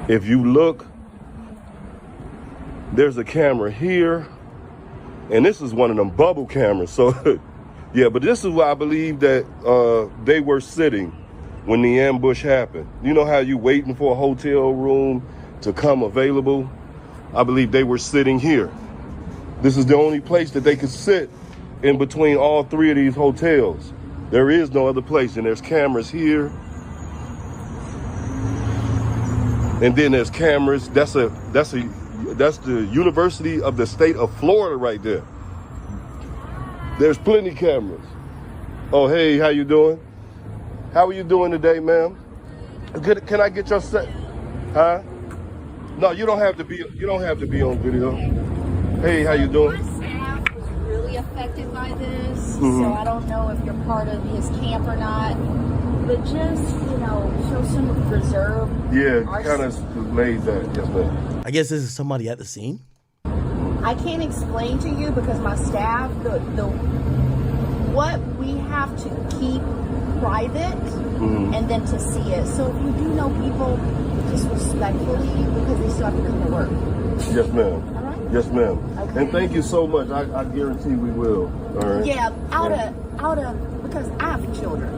If you look, there's a camera here, and this is one of them bubble cameras. So, yeah, but this is where I believe that they were sitting when the ambush happened. You know how you waiting for a hotel room to come available? I believe they were sitting here. This is the only place that they could sit in between all three of these hotels. There is no other place, and there's cameras here. And then there's cameras. That's the University of the State of Florida right there. There's plenty of cameras. Oh, hey, how you doing? How are you doing today, ma'am? Can I get your set? Huh? No, you don't have to be. You don't have to be on video. Hey, how you doing? My staff was really affected by this, so I don't know if you're part of his camp or not. But just, you know, show some reserve. Yeah, kind of laid that. Yes, ma'am. I guess this is somebody at the scene. I can't explain to you because my staff, what we have to keep private and then to see it. So if you do know people, just respectfully, because they still have to come to work. Yes, ma'am. All right? Yes, ma'am. Okay. And thank you so much. I guarantee we will. All right. Yeah, out of because I have children.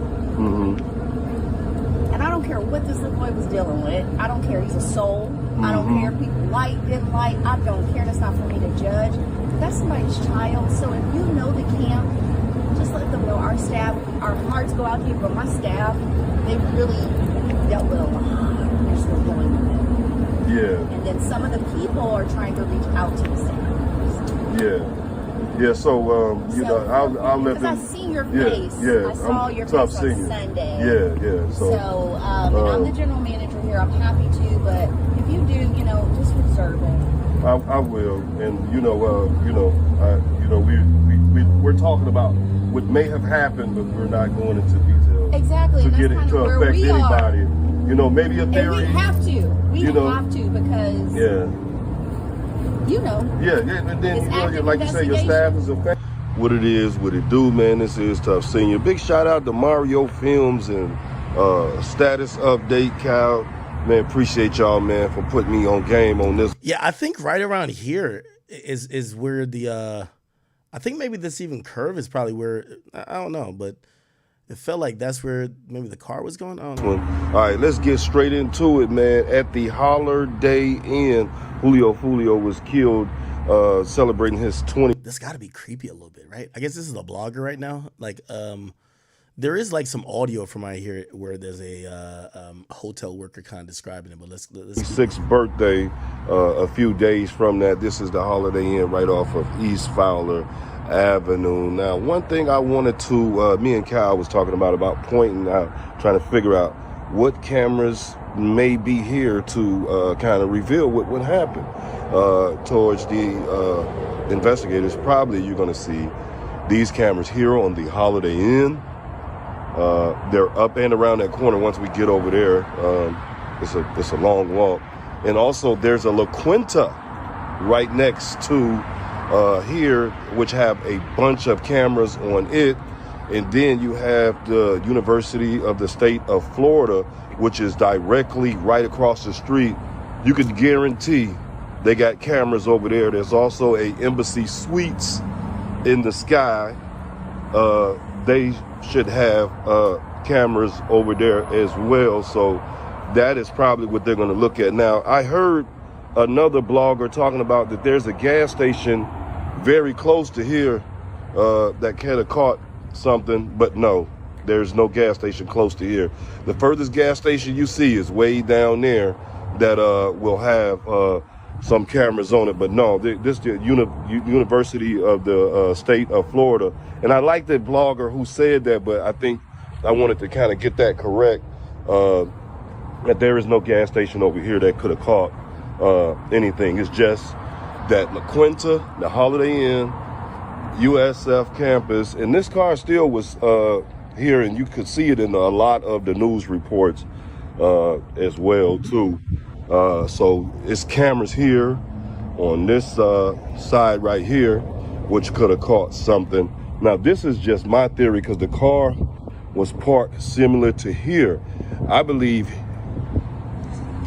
And I don't care what this little boy was dealing with. I don't care. He's a soul. I don't care if people like, didn't like. I don't care. That's not for me to judge. That's somebody's child. So if you know the camp, just let them know. Our staff, our hearts go out to you, but my staff, they really dealt with a lot. They're still dealing with it. Yeah. And then some of the people are trying to reach out to the staff. Yeah. Yeah, so, you know, I'll let them. Because I see your face. Yeah, I saw your face on Sunday. Yeah. So, and I'm the general manager here. I'm happy to, but if you do, you know, just reserve it. I will, and we're talking about what may have happened, but we're not going into detail. Exactly, to and get that's it kind to of where affect we anybody. are. You know, maybe a theory. And we have to. We you know, have to because. Yeah. You know. Yeah, and then It's active like you say, your staff is affected. What it is, what it do, man. This is Tough Senior. Big shout out to Mario Films and status update, Cal. Man, appreciate y'all, man, for putting me on game on this. Yeah, I think right around here is where the I think maybe this even curve is probably where, I don't know, but it felt like that's where maybe the car was going. I don't know. All right, let's get straight into it, man. At the Holiday Inn, Foolio was killed celebrating his 20th. This got to be creepy a little bit, right? I guess this is a blogger right now. Like, there is like some audio from I hear where there's a hotel worker kind of describing it, but let's 6th birthday, a few days from that. This is the Holiday Inn right off of East Fowler Avenue. Now, one thing I wanted to, me and Kyle was talking about pointing out, trying to figure out what cameras may be here to kind of reveal what happened. Towards the investigators, probably you're going to see these cameras here on the Holiday Inn. They're up and around that corner. Once we get over there, it's a long walk. And also there's a La Quinta right next to here, which have a bunch of cameras on it. And then you have the University of the State of Florida, which is directly right across the street. You could guarantee they got cameras over there. There's also a Embassy Suites in the sky. They should have cameras over there as well. So that is probably what they're going to look at. Now, I heard another blogger talking about that there's a gas station very close to here that could have caught something, but no, there's no gas station close to here. The furthest gas station you see is way down there that will have some cameras on it, but no, this is the University of the State of Florida. And I like the blogger who said that, but I think I wanted to kind of get that correct, that there is no gas station over here that could have caught anything. It's just that La Quinta, the Holiday Inn, USF campus, and this car still was here, and you could see it in a lot of the news reports as well too. So it's cameras here on this side right here, which could have caught something. Now this is just my theory because the car was parked similar to here. I believe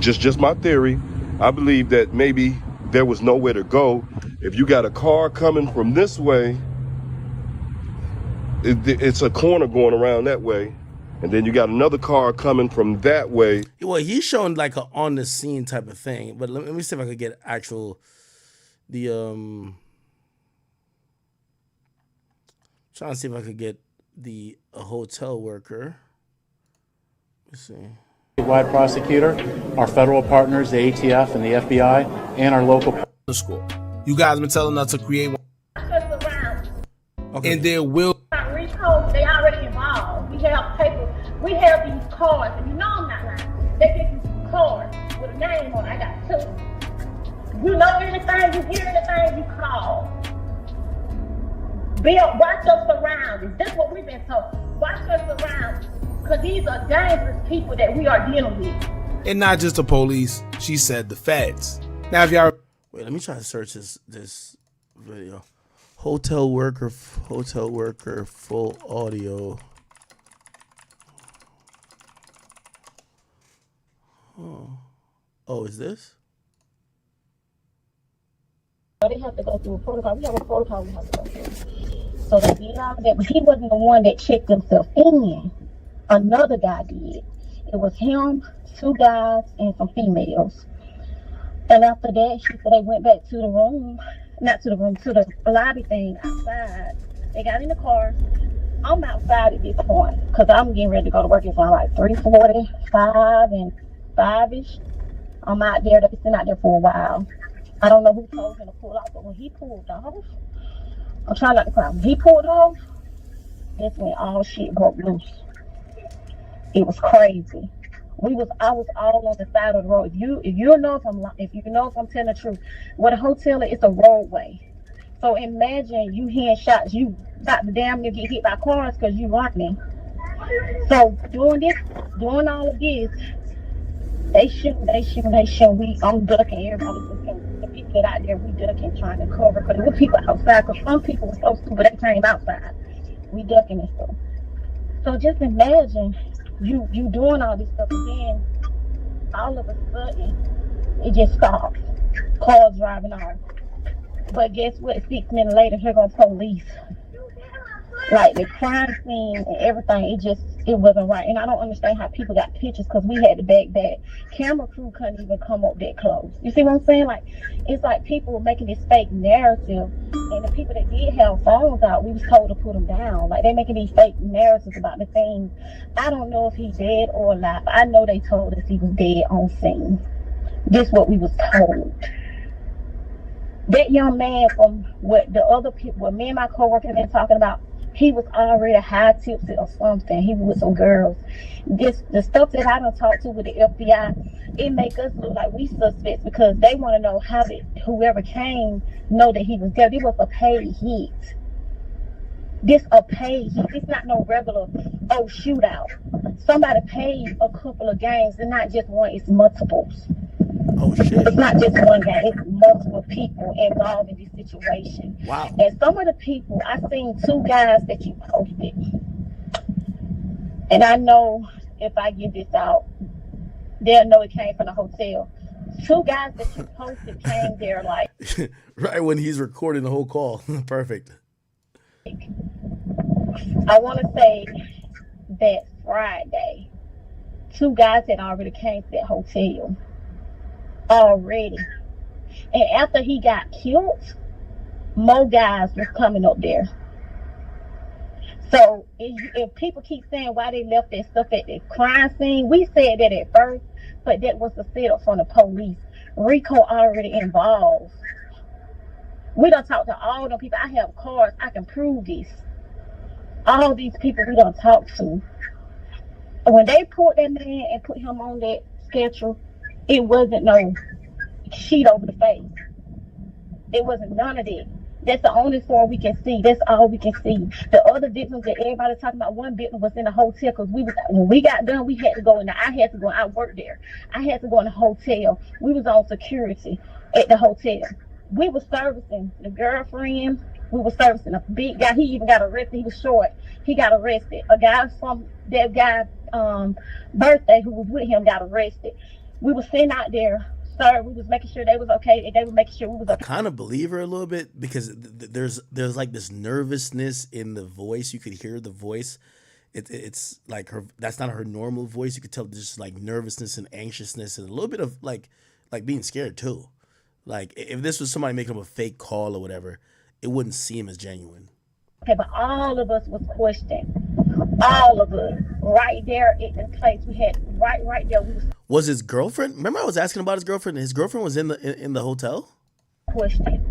just my theory. I believe that maybe there was nowhere to go. If you got a car coming from this way, it's a corner going around that way, and then you got another car coming from that way. Well, he's showing like a on the scene type of thing, but let me see if I could get actual trying to see if I could get the hotel worker. Let's see. Statewide prosecutor, our federal partners, the ATF and the FBI, and our local school. You guys been telling us to create one. Okay. And there will. They already involved. We have papers. We have these cards, and you know I'm not lying. They get these cards with a name on it. I got two. You know anything, you hear anything, you call. Bill, watch your surroundings. That's what we've been told. Watch your surroundings. Because these are dangerous people that we are dealing with. And not just the police. She said the feds. Now, if y'all... Wait, let me try to search this video. Hotel worker, full audio. Oh, is this? They have to go through a protocol. We have a protocol we have to go through. So they did all that, but he wasn't the one that checked himself in. Another guy did. It was him, two guys, and some females. And after that, she said they went back to the room. Not to the room, to the lobby thing outside. They got in the car. I'm outside at this point because I'm getting ready to go to work. It's around like 3:45 and 5-ish. I'm out there. They've been out there for a while. I don't know who told him to pull off, but when he pulled off, I'm trying not to cry. When he pulled off, that's when all shit broke loose. It was crazy. I was all on the side of the road. If you know if I'm telling the truth, what a hotel is, it's a roadway. So imagine you hearing shots, you got to damn near get hit by cars because you running. So doing all of this, they shoot. I'm ducking everybody. The people that out there, we ducking, trying to cover. Because there were people outside. Because some people were so stupid they came outside. We ducking and stuff. So just imagine you doing all this stuff, and then all of a sudden it just stops. Cars driving off. But guess what? 6 minutes later, here goes police. Like the crime scene and everything, it wasn't right. And I don't understand how people got pictures because we had to back that. Camera crew couldn't even come up that close. You see what I'm saying? Like, it's like people were making this fake narrative, and the people that did have phones out, we was told to put them down. Like, they making these fake narratives about the things. I don't know if he's dead or alive, but I know they told us he was dead on scene. This is what we was told. That young man, from what the other people, what me and my coworkers been talking about, he was already high tipsy or something. He was with some girls. The stuff that I done talked to with the FBI, it make us look like we suspects because they want to know how did whoever came know that he was there. This was a paid hit. This a paid hit. It's not no regular shootout. Somebody paid a couple of games, and not just one. It's multiples. Oh shit! It's not just one guy. It's multiple people involved in this situation. Wow. And some of the people, I seen two guys that you posted. And I know if I give this out, they'll know it came from the hotel. Two guys that you posted came there like... right when he's recording the whole call. Perfect. I want to say that Friday, two guys had already came to that hotel. Already. And after he got killed, more guys was coming up there. So if people keep saying why they left that stuff at the crime scene, we said that at first, but that was the setup from the police. Rico already involved. We done talked to all them people. I have cards. I can prove this. All these people we done talked to. When they pulled that man and put him on that schedule, it wasn't no sheet over the face. It wasn't none of that. That's the only form we can see. That's all we can see. The other victims that everybody's talking about, one victim was in the hotel because when we got done, we had to go in there. I worked there. I had to go in the hotel. We was on security at the hotel. We was servicing the girlfriend. We was servicing a big guy. He even got arrested. He was short. He got arrested. A guy from that guy birthday who was with him got arrested. We was sitting out there, sir. We was making sure they was okay, and they were making sure we was I okay. kind of believe her a little bit because there's like this nervousness in the voice. You could hear the voice. It's like her. That's not her normal voice. You could tell there's just like nervousness and anxiousness and a little bit of like being scared too. Like if this was somebody making up a fake call or whatever, it wouldn't seem as genuine. Okay, but all of us was questioned. All of us, right there at the place we had, right there, we Was his girlfriend? Remember, I was asking about his girlfriend. His girlfriend was in the hotel. questioned.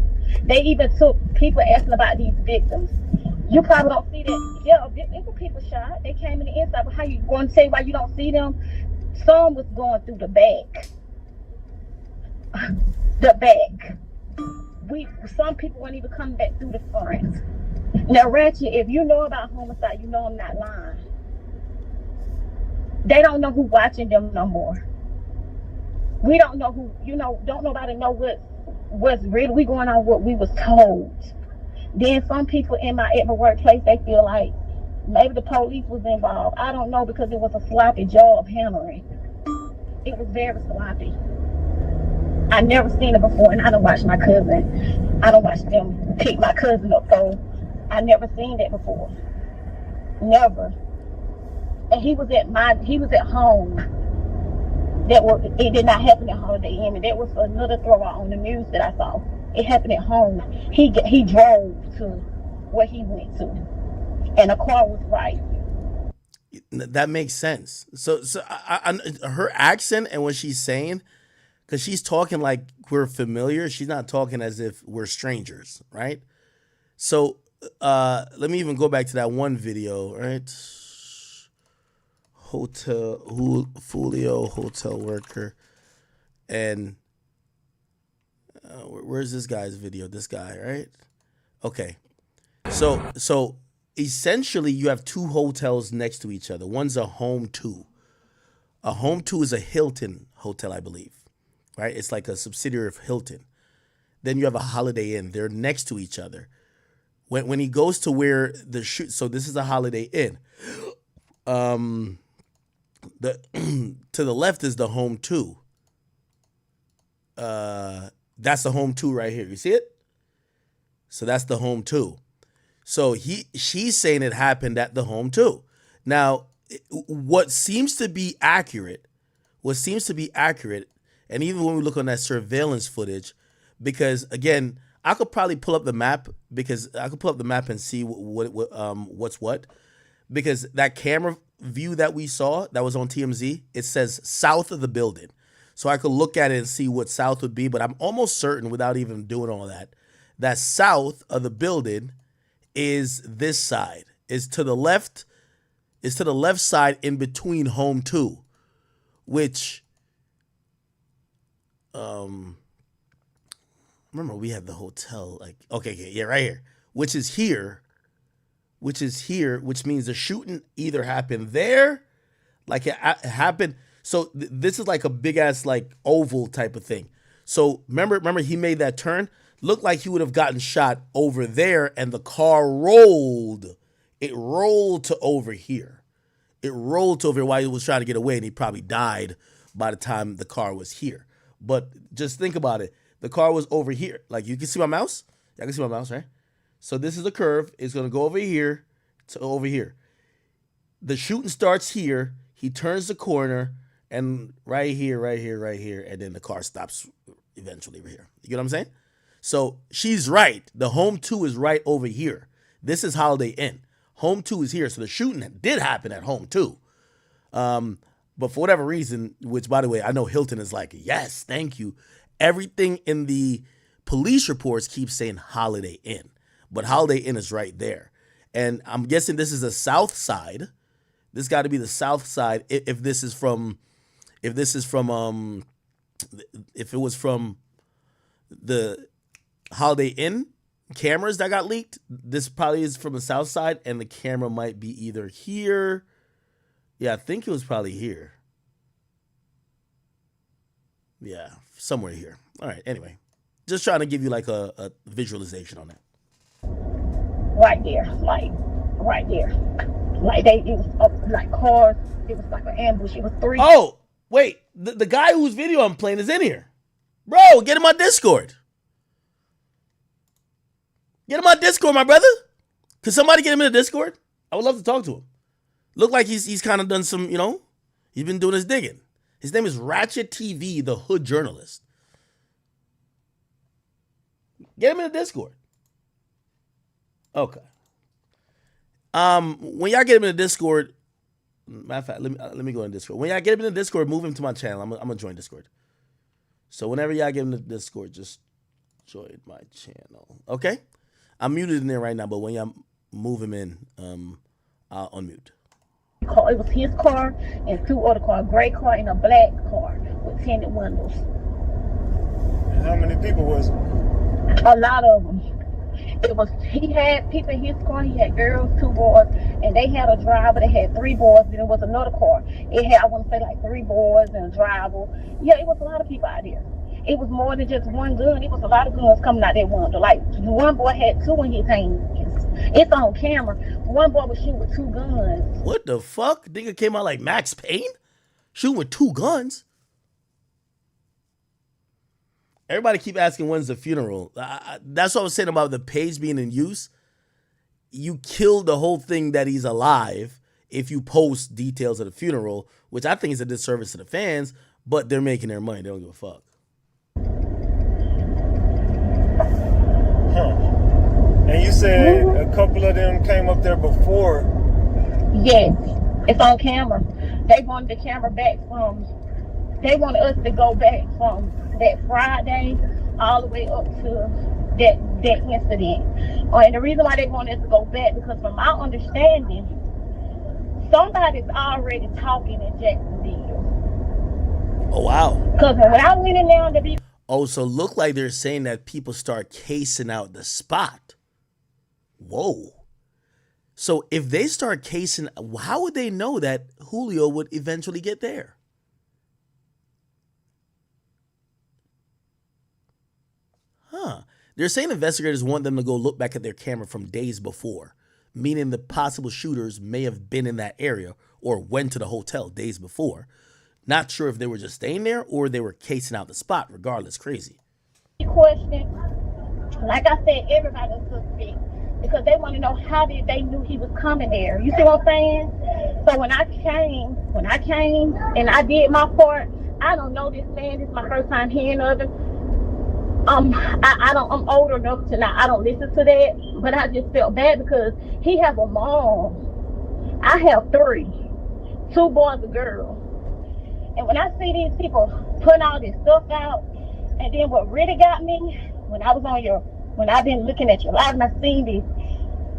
They even took people asking about these victims. You probably don't see that. Yeah, there were people shot. They came in the inside, but how you going to say why you don't see them? Some was going through the back. The back. Some people weren't even coming back through the front. Now, Ratchet, if you know about homicide, you know I'm not lying. They don't know who's watching them no more. We don't know who, don't nobody know what's really going on, what we was told. Then some people at my workplace, they feel like maybe the police was involved. I don't know, because it was a sloppy job handling. It was very sloppy. I never seen it before, and I don't watch my cousin. I don't watch them pick my cousin up, so I never seen that before. Never. And he was at home. It did not happen at Holiday Inn, and that was another throwout on the news that I saw. It happened at home. He drove to where he went to, and the car was right. That makes sense. So her accent and what she's saying, because she's talking like we're familiar. She's not talking as if we're strangers, right? So let me even go back to that one video, right? Foolio hotel worker, and where's this guy's video? This guy, right? Okay, so essentially you have two hotels next to each other. One's a Home 2. A Home 2 is a Hilton hotel, I believe, right? It's like a subsidiary of Hilton. Then you have a Holiday Inn. They're next to each other. When he goes to where the shoot, so this is a Holiday Inn. To the left is the Home 2. That's the Home 2 right here. You see it? So that's the Home 2. So she's saying it happened at the Home 2. Now, what seems to be accurate, and even when we look on that surveillance footage, because again, I could probably pull up the map, and see what's what, because that camera view that we saw that was on TMZ, it says south of the building. So I could look at it and see what south would be, but I'm almost certain, without even doing all that south of the building is this side. Is to the left side in between Home 2, which remember we had the hotel right here, which is here, which means the shooting either happened there, like it happened. So this is like a big ass like oval type of thing. So remember he made that turn. Looked like he would have gotten shot over there, and the car rolled. It rolled to over here. While he was trying to get away, and he probably died by the time the car was here. But just think about it. The car was over here. Like, you can see my mouse? I can see my mouse, right? So this is a curve. It's going to go over here to over here. The shooting starts here. He turns the corner, and right here, and then the car stops eventually over here. You get what I'm saying? So she's right. The Home 2 is right over here. This is Holiday Inn. Home 2 is here. So the shooting did happen at Home 2. But for whatever reason, which, by the way, I know Hilton is like, yes, thank you. Everything in the police reports keeps saying Holiday Inn. But Holiday Inn is right there. And I'm guessing this is the south side. This got to be the south side. If it was from the Holiday Inn cameras that got leaked, this probably is from the south side, and the camera might be either here. Yeah, I think it was probably here. Yeah, somewhere here. All right, anyway. Just trying to give you like a visualization on that. Right there, like right there. Like it was like cars. It was like an ambush. It was three. Oh, Wait, the guy whose video I'm playing is in here. Bro, get him on Discord. Get him on Discord, my brother. Could somebody get him in the Discord? I would love to talk to him. Look like he's kind of done some, he's been doing his digging. His name is Ratchet TV, the hood journalist. Get him in the Discord. Okay. When y'all get him in the Discord, matter of fact, let me go in Discord. When y'all get him in the Discord, move him to my channel. I'm gonna join Discord. So whenever y'all get him in the Discord, just join my channel. Okay? I'm muted in there right now, but when y'all move him in, I'll unmute. It was his car and 2 other cars, a gray car and a black car with tinted windows. And how many people was it? A lot of them. He had people in his car. He had girls, 2 boys, and they had a driver. They had 3 boys. Then it was another car. It had, I want to say, like 3 boys and a driver. Yeah, it was a lot of people out there. It was more than just one gun. It was a lot of guns coming out that window. Like, one boy had 2 in his hands. It's on camera. One boy was shooting with 2 guns. What the fuck? Nigga came out like Max Payne? Shooting with 2 guns? Everybody keep asking when's the funeral. That's what I was saying about the page being in use. You kill the whole thing that he's alive if you post details of the funeral, which I think is a disservice to the fans, but they're making their money. They don't give a fuck. And you said a couple of them came up there before. Yes, it's on camera. They wanted the camera back they wanted us to go back from that Friday all the way up to that incident. And the reason why they wanted us to go back, because from my understanding, somebody's already talking in Jacksonville. Oh, wow. Because when I went in there to be... Oh, so look like they're saying that people start casing out the spot. Whoa. So if they start casing, how would they know that Foolio would eventually get there? Huh. They're saying investigators want them to go look back at their camera from days before, meaning the possible shooters may have been in that area or went to the hotel days before. Not sure if they were just staying there or they were casing out the spot. Regardless, crazy. Question. Like I said, everybody's suspect because they want to know how did they knew he was coming there. You see what I'm saying? So when I came and I did my part, I don't know this man. This is my first time hearing of it. I'm older enough to not. I don't listen to that, but I just felt bad because he has a mom. I have 3, 2 boys, a girl. And when I see these people putting all this stuff out, and then what really got me, when I've been looking at your live and I seen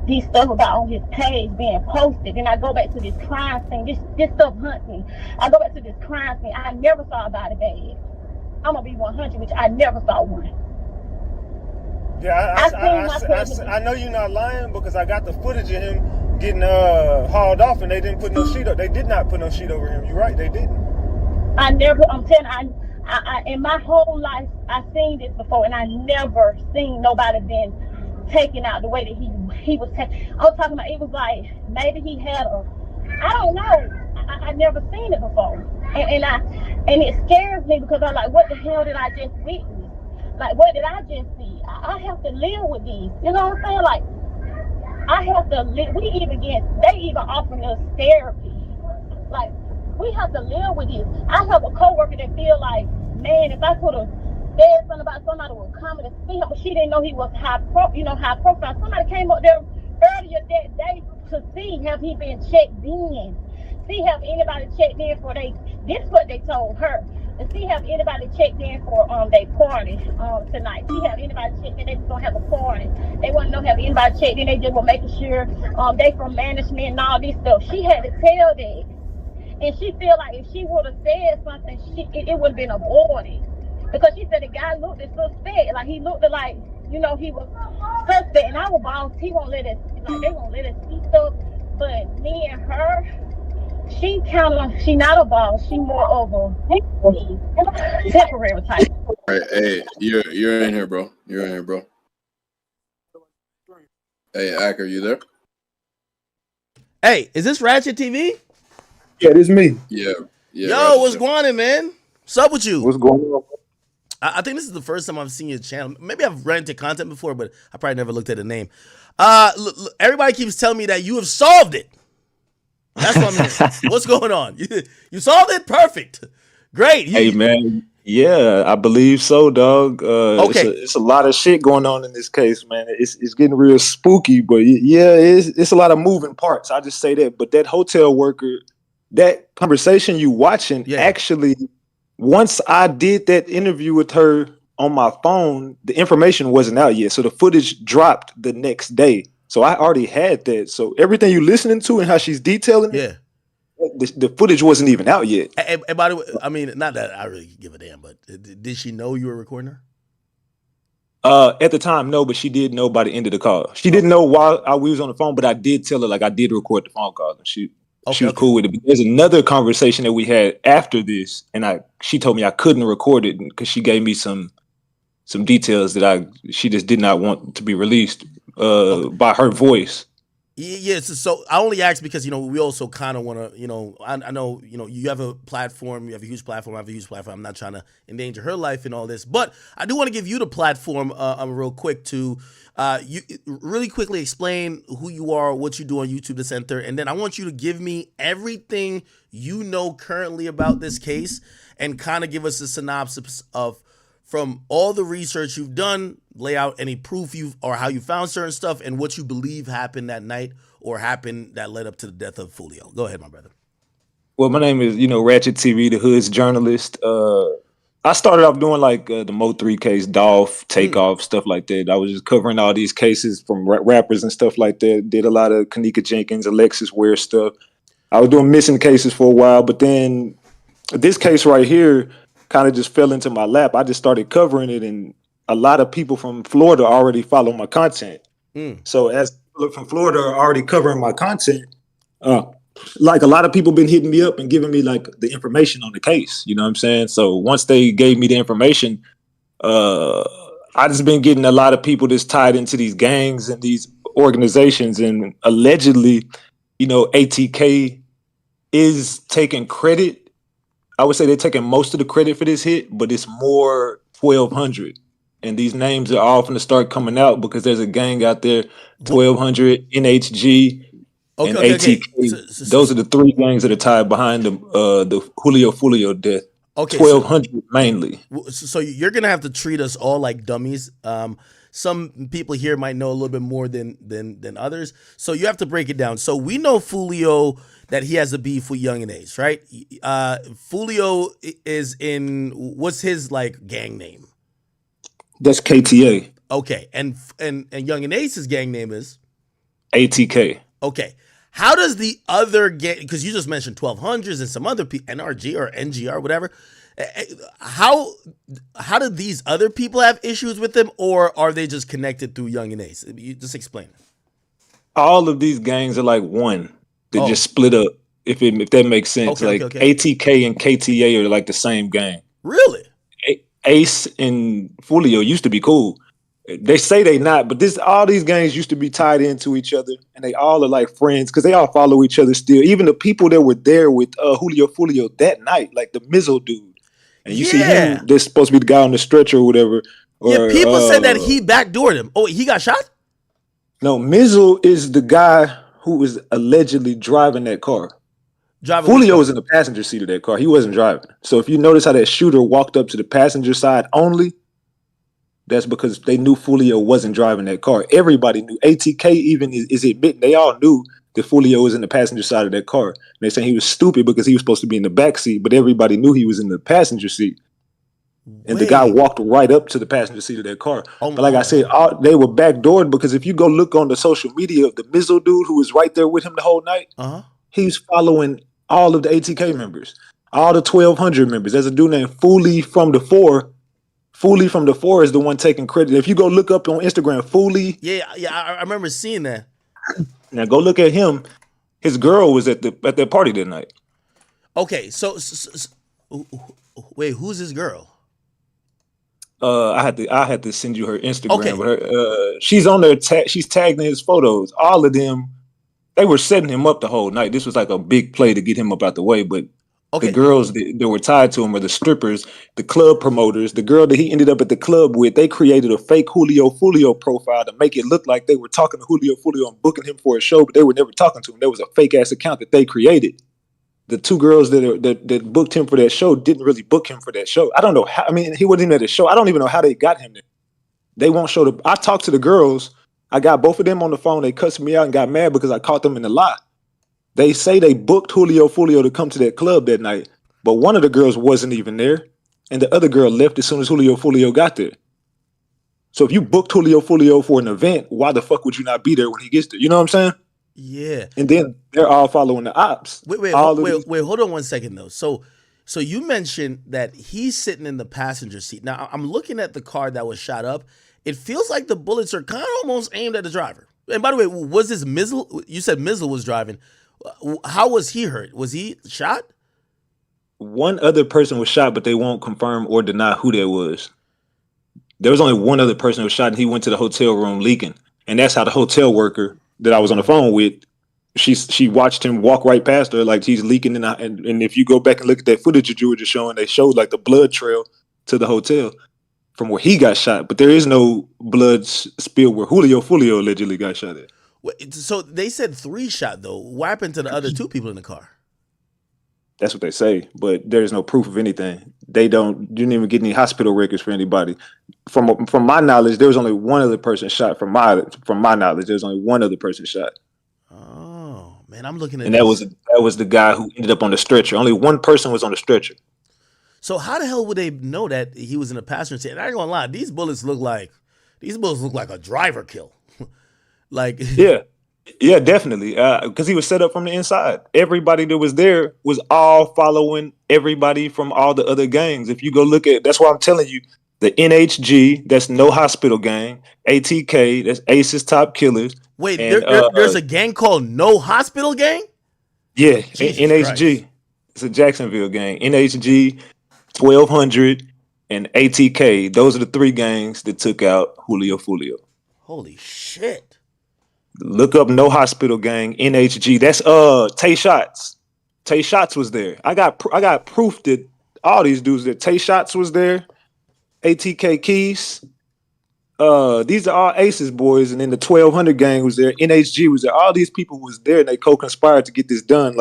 these stuff about on his page being posted, and I go back to this crime scene, this stuff hunts me. I go back to this crime scene, I never saw a body bag. I'm gonna be 100, which I never saw one. Yeah, I know you're not lying because I got the footage of him getting hauled off, and they didn't put no sheet up. They did not put no sheet over him. You're right, they didn't. I'm telling you, I in my whole life, I've seen this before, and I never seen nobody been taken out the way that he was taken. I was talking about, it was like maybe he had I don't know. I never seen it before, and it scares me because I'm like, what the hell did I just witness? Like, what did I just see? I have to live with these. You know what I'm saying? Like, I have to live. They even offering us therapy. Like, we have to live with this. I have a coworker that feel like, man, if I could have said something about somebody would come and see him, but she didn't know he was high profile. Somebody came up there earlier that day to see have he been checked in. See have anybody checked in for this is what they told her. And see have anybody checked in for their party tonight. See have anybody checked in, they just gonna have a party. They want to know have anybody checked in, they just were making sure they from management and all this stuff. She had to tell that. And she feel like if she would have said something, it would have been avoided. Because she said the guy looked suspect. Like, he looked like, he was suspect. And our boss, he won't let us, they won't let us see stuff. But me and her, she not a boss. She more of a temporary type. All right, hey, you're in here, bro. You're in here, bro. Hey, Acker, you there? Hey, is this Ratchet TV? Yeah, this is me. Yeah. Yeah, Yo, Ratchet what's Show. going on, man? What's up with you? What's going on? I think this is the first time I've seen your channel. Maybe I've ran into content before, but I probably never looked at the name. Everybody keeps telling me that you have solved it. That's what I'm hearing. What's going on? You solved it? Perfect. Great. Hey man, yeah, I believe so, dog. Okay. It's a lot of shit going on in this case, man. It's getting real spooky, but yeah, it's a lot of moving parts. I just say that. But that hotel worker, that conversation you watching, actually, once I did that interview with her on my phone, the information wasn't out yet, so the footage dropped the next day. So I already had that. So everything you listening to and how she's detailing it, the footage wasn't even out yet. And by the way, I mean, not that I really give a damn, but did she know you were recording her? At the time, no, but she did know by the end of the call. She didn't know while we was on the phone, but I did tell her, like, I did record the phone call, and she was cool with it. But there's another conversation that we had after this, and she told me I couldn't record it because she gave me some details that she just did not want to be released by her voice. Yeah, so I only asked because, we also kind of want to, I know, you have a platform, you have a huge platform, I have a huge platform. I'm not trying to endanger her life and all this, but I do want to give you the platform real quick to you really quickly explain who you are, what you do on YouTube, the center, and then I want you to give me everything you know currently about this case and kind of give us a synopsis of from all the research you've done, lay out any proof or how you found certain stuff and what you believe happened that night or happened that led up to the death of Foolio. Go ahead, my brother. Well, my name is, Ratchet TV, the Hood's journalist. I started off doing like the Mo3 case, Dolph, Takeoff, stuff like that. I was just covering all these cases from rappers and stuff like that. Did a lot of Kanika Jenkins, Alexis Ware stuff. I was doing missing cases for a while, but then this case right here kind of just fell into my lap. I just started covering it, and a lot of people from Florida already follow my content. So as people from Florida are already covering my content, like a lot of people been hitting me up and giving me like the information on the case. You know what I'm saying? So once they gave me the information, I just been getting a lot of people that's tied into these gangs and these organizations, and allegedly, ATK is taking credit. I would say they're taking most of the credit for this hit, but it's more 1,200. And these names are all going to start coming out because there's a gang out there, 1,200, NHG, and ATK. Those are the three gangs that are tied behind the Foolio death. 1,200 mainly. So you're going to have to treat us all like dummies. Some people here might know a little bit more than others. So you have to break it down. So we know Foolio, that he has a beef with Young and Ace, right? Foolio is in, what's his like gang name? That's KTA. Okay, and Young and Ace's gang name is? ATK. Okay, how does the other gang, because you just mentioned 1200s and some other people, NRG or NGR, whatever. How do these other people have issues with them, or are they just connected through Young and Ace? You just explain. All of these gangs are like one. They just split up, if that makes sense. Okay. ATK and KTA are like the same gang. Really? Ace and Foolio used to be cool. They say they not, but all these gangs used to be tied into each other, and they all are like friends because they all follow each other still. Even the people that were there with Foolio that night, like the Mizzle dude, and you see him. They're supposed to be the guy on the stretcher or whatever. People said that he backdoored him. Oh, he got shot? No, Mizzle is the guy who was allegedly driving that car. Foolio was in the passenger seat of that car. He wasn't driving. So if you notice how that shooter walked up to the passenger side only, that's because they knew Foolio wasn't driving that car. Everybody knew. ATK even is admitting they all knew that Foolio was in the passenger side of that car. And they're saying he was stupid because he was supposed to be in the back seat, but everybody knew he was in the passenger seat. And the guy walked right up to the passenger seat of that car. But like I said, they were backdoored because if you go look on the social media of the Mizzle dude who was right there with him the whole night, he's following all of the ATK members, all the 1,200 members. There's a dude named Foolio from the Four. Foolio from the Four is the one taking credit. If you go look up on Instagram, Foolio. Yeah, I remember seeing that. Now go look at him. His girl was at that party that night. Okay, so wait, who's his girl? I had to send you her Instagram. But she's on there. She's tagged in his photos. All of them, they were setting him up the whole night. This was like a big play to get him up out the way. But The Okay. girls that were tied to him are the strippers, the club promoters, the girl that he ended up at the club with. They created a fake Julio Foolio profile to make it look like they were talking to Julio Foolio and booking him for a show, but they were never talking to him. There was a fake ass account that they created. The two girls that booked him for that show didn't really book him for that show. I don't know how. I mean, he wasn't even at the show. I don't even know how they got him there. They won't show the. I talked to the girls. I got both of them on the phone. They cussed me out and got mad because I caught them in the lie. They say they booked Julio Foolio to come to that club that night, but one of the girls wasn't even there, and the other girl left as soon as Julio Foolio got there. So if you booked Julio Foolio for an event, why the fuck would you not be there when he gets there? You know what I'm saying? Yeah. And then they're all following the ops. Wait, hold on 1 second though. So you mentioned that he's sitting in the passenger seat. Now I'm looking at the car that was shot up. It feels like the bullets are kind of almost aimed at the driver. And by the way, was this Mizzle? You said Mizzle was driving. How was he hurt? Was he shot? One other person was shot, but they won't confirm or deny who that was. There was only one other person who was shot, and he went to the hotel room leaking. And that's how the hotel worker that I was on the phone with, she watched him walk right past her like he's leaking. And if you go back and look at that footage that you were just showing, they showed like the blood trail to the hotel from where he got shot. But there is no blood spill where Julio Foolio allegedly got shot at. Wait, so they said 3 shot though. What happened to the other 2 people in the car? That's what they say, but there's no proof of anything. You didn't even get any hospital records for anybody. From my knowledge, there was only one other person shot. From my knowledge, there was only one other person shot. Oh man, I'm looking at and that was the guy who ended up on the stretcher. Only one person was on the stretcher. So how the hell would they know that he was in a passenger seat? And I ain't gonna lie, these bullets look like a driver kill. Like yeah, definitely. Because he was set up from the inside. Everybody that was there was all following everybody from all the other gangs. If you go look at, that's why I'm telling you, the NHG, that's No Hospital Gang, ATK, that's Ace's Top Killers. Wait, there's a gang called No Hospital Gang? Yeah, Jesus NHG. Christ. It's a Jacksonville gang. NHG, 1200, and ATK. Those are the 3 gangs that took out Julio Foolio. Holy shit. Look up No Hospital Gang, NHG. That's Tay Shots. Tay Shots was there. I got proof that all these dudes that Tay Shots was there. ATK Keys. These are all Aces boys, and then the 1200 gang was there. NHG was there. All these people was there, and they co-conspired to get this done.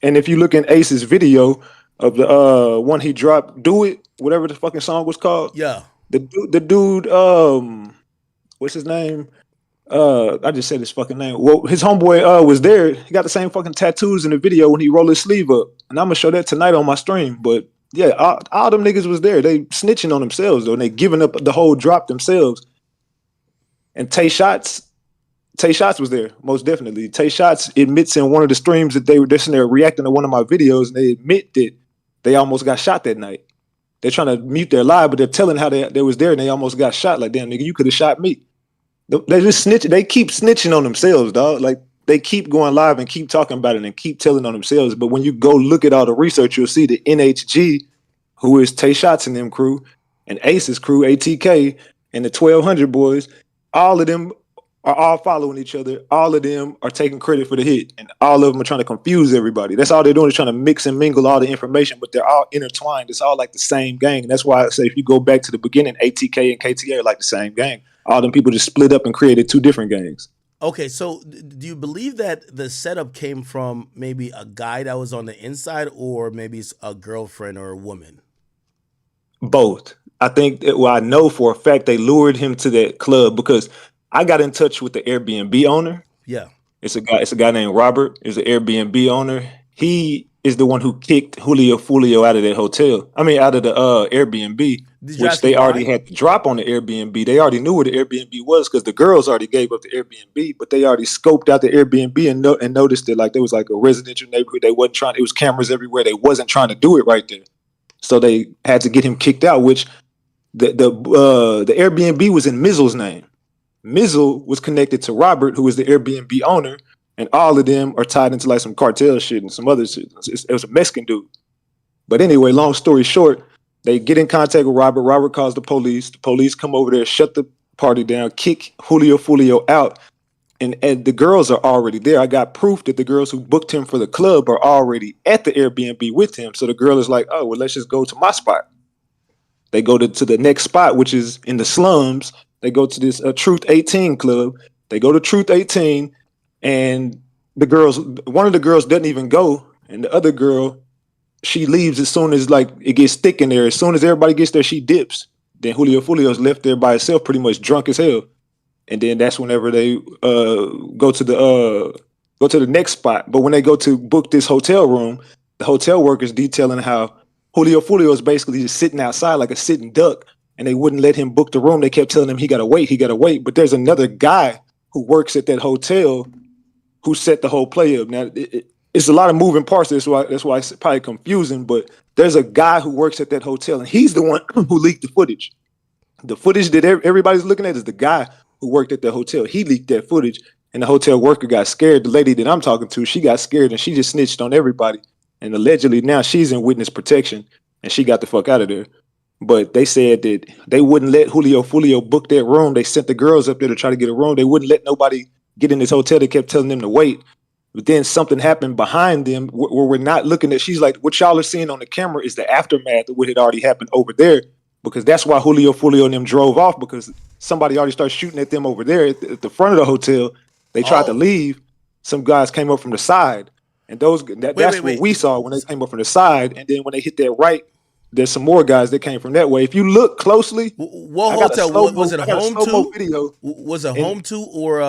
And if you look in Ace's video of the one he dropped, "Do It," whatever the fucking song was called. Yeah. The dude, what's his name? I just said his fucking name. Well, his homeboy was there. He got the same fucking tattoos in the video when he rolled his sleeve up. And I'm gonna show that tonight on my stream. But yeah, all them niggas was there. They snitching on themselves though, and they giving up the whole drop themselves. And Tay Shots was there, most definitely. Tay Shots admits in one of the streams that they were just in there reacting to one of my videos, and they admit that they almost got shot that night. They're trying to mute their lie, but they're telling how they was there and they almost got shot. Like, damn nigga, you could have shot me. They just snitching. They keep snitching on themselves, dog. Like, they keep going live and keep talking about it and keep telling on themselves. But when you go look at all the research, you'll see the NHG, who is Tay Shots and them crew, and Ace's crew, ATK, and the 1200 boys, all of them are all following each other. All of them are taking credit for the hit, and all of them are trying to confuse everybody. That's all they're doing, is trying to mix and mingle all the information, but they're all intertwined. It's all like the same gang. And that's why I say if you go back to the beginning, ATK and KTA are like the same gang. All them people just split up and created 2 different gangs. Okay, so do you believe that the setup came from maybe a guy that was on the inside, or maybe it's a girlfriend or a woman? Both. I think that, well, I know for a fact they lured him to that club because I got in touch with the Airbnb owner. Yeah. It's a guy named Robert. Is an Airbnb owner. He is the one who kicked Julio Foolio out of that hotel. I mean, out of the Airbnb, which they already had to drop on the Airbnb. They already knew where the Airbnb was because the girls already gave up the Airbnb, but they already scoped out the Airbnb and noticed that like there was like a residential neighborhood. They wasn't trying. It was cameras everywhere. They wasn't trying to do it right there, so they had to get him kicked out. Which the Airbnb was in Mizzle's name. Mizzle was connected to Robert, who was the Airbnb owner, and all of them are tied into like some cartel shit and some other shit. It was a Mexican dude. But anyway, long story short, they get in contact with Robert. Robert calls the police. The police come over there, shut the party down, kick Julio Foolio out. and the girls are already there. I got proof that the girls who booked him for the club are already at the Airbnb with him. So the girl is like, oh, well, let's just go to my spot. They go to the next spot, which is in the slums. They go to this Truth 18 club. They go to Truth 18, and one of the girls doesn't even go, and the other girl, she leaves as soon as like it gets thick in there. As soon as everybody gets there, she dips. Then Julio's left there by himself, pretty much drunk as hell. And then that's whenever they go to the next spot. But when they go to book this hotel room, the hotel workers detailing how Julio is basically just sitting outside like a sitting duck, and they wouldn't let him book the room. They kept telling him he gotta wait. But there's another guy who works at that hotel who set the whole play up. Now it's a lot of moving parts. That's why it's probably confusing. But there's a guy who works at that hotel, and he's the one who leaked the footage. The footage that everybody's looking at is the guy who worked at the hotel. He leaked that footage, and the hotel worker got scared. The lady that I'm talking to, she got scared, and she just snitched on everybody. And allegedly now she's in witness protection, and she got the fuck out of there. But they said that they wouldn't let Foolio book that room. They sent the girls up there to try to get a room. They wouldn't let nobody get in this hotel. They kept telling them to wait. But then something happened behind them where we're not looking at. She's like, what y'all are seeing on the camera is the aftermath of what had already happened over there. Because that's why Foolio and them drove off, because somebody already started shooting at them over there at the front of the hotel. They tried to leave. Some guys came up from the side. And that's what we saw when they came up from the side. And then when they hit that right, there's some more guys that came from that way. If you look closely, what hotel was it? Home two? Video. Was it Home two or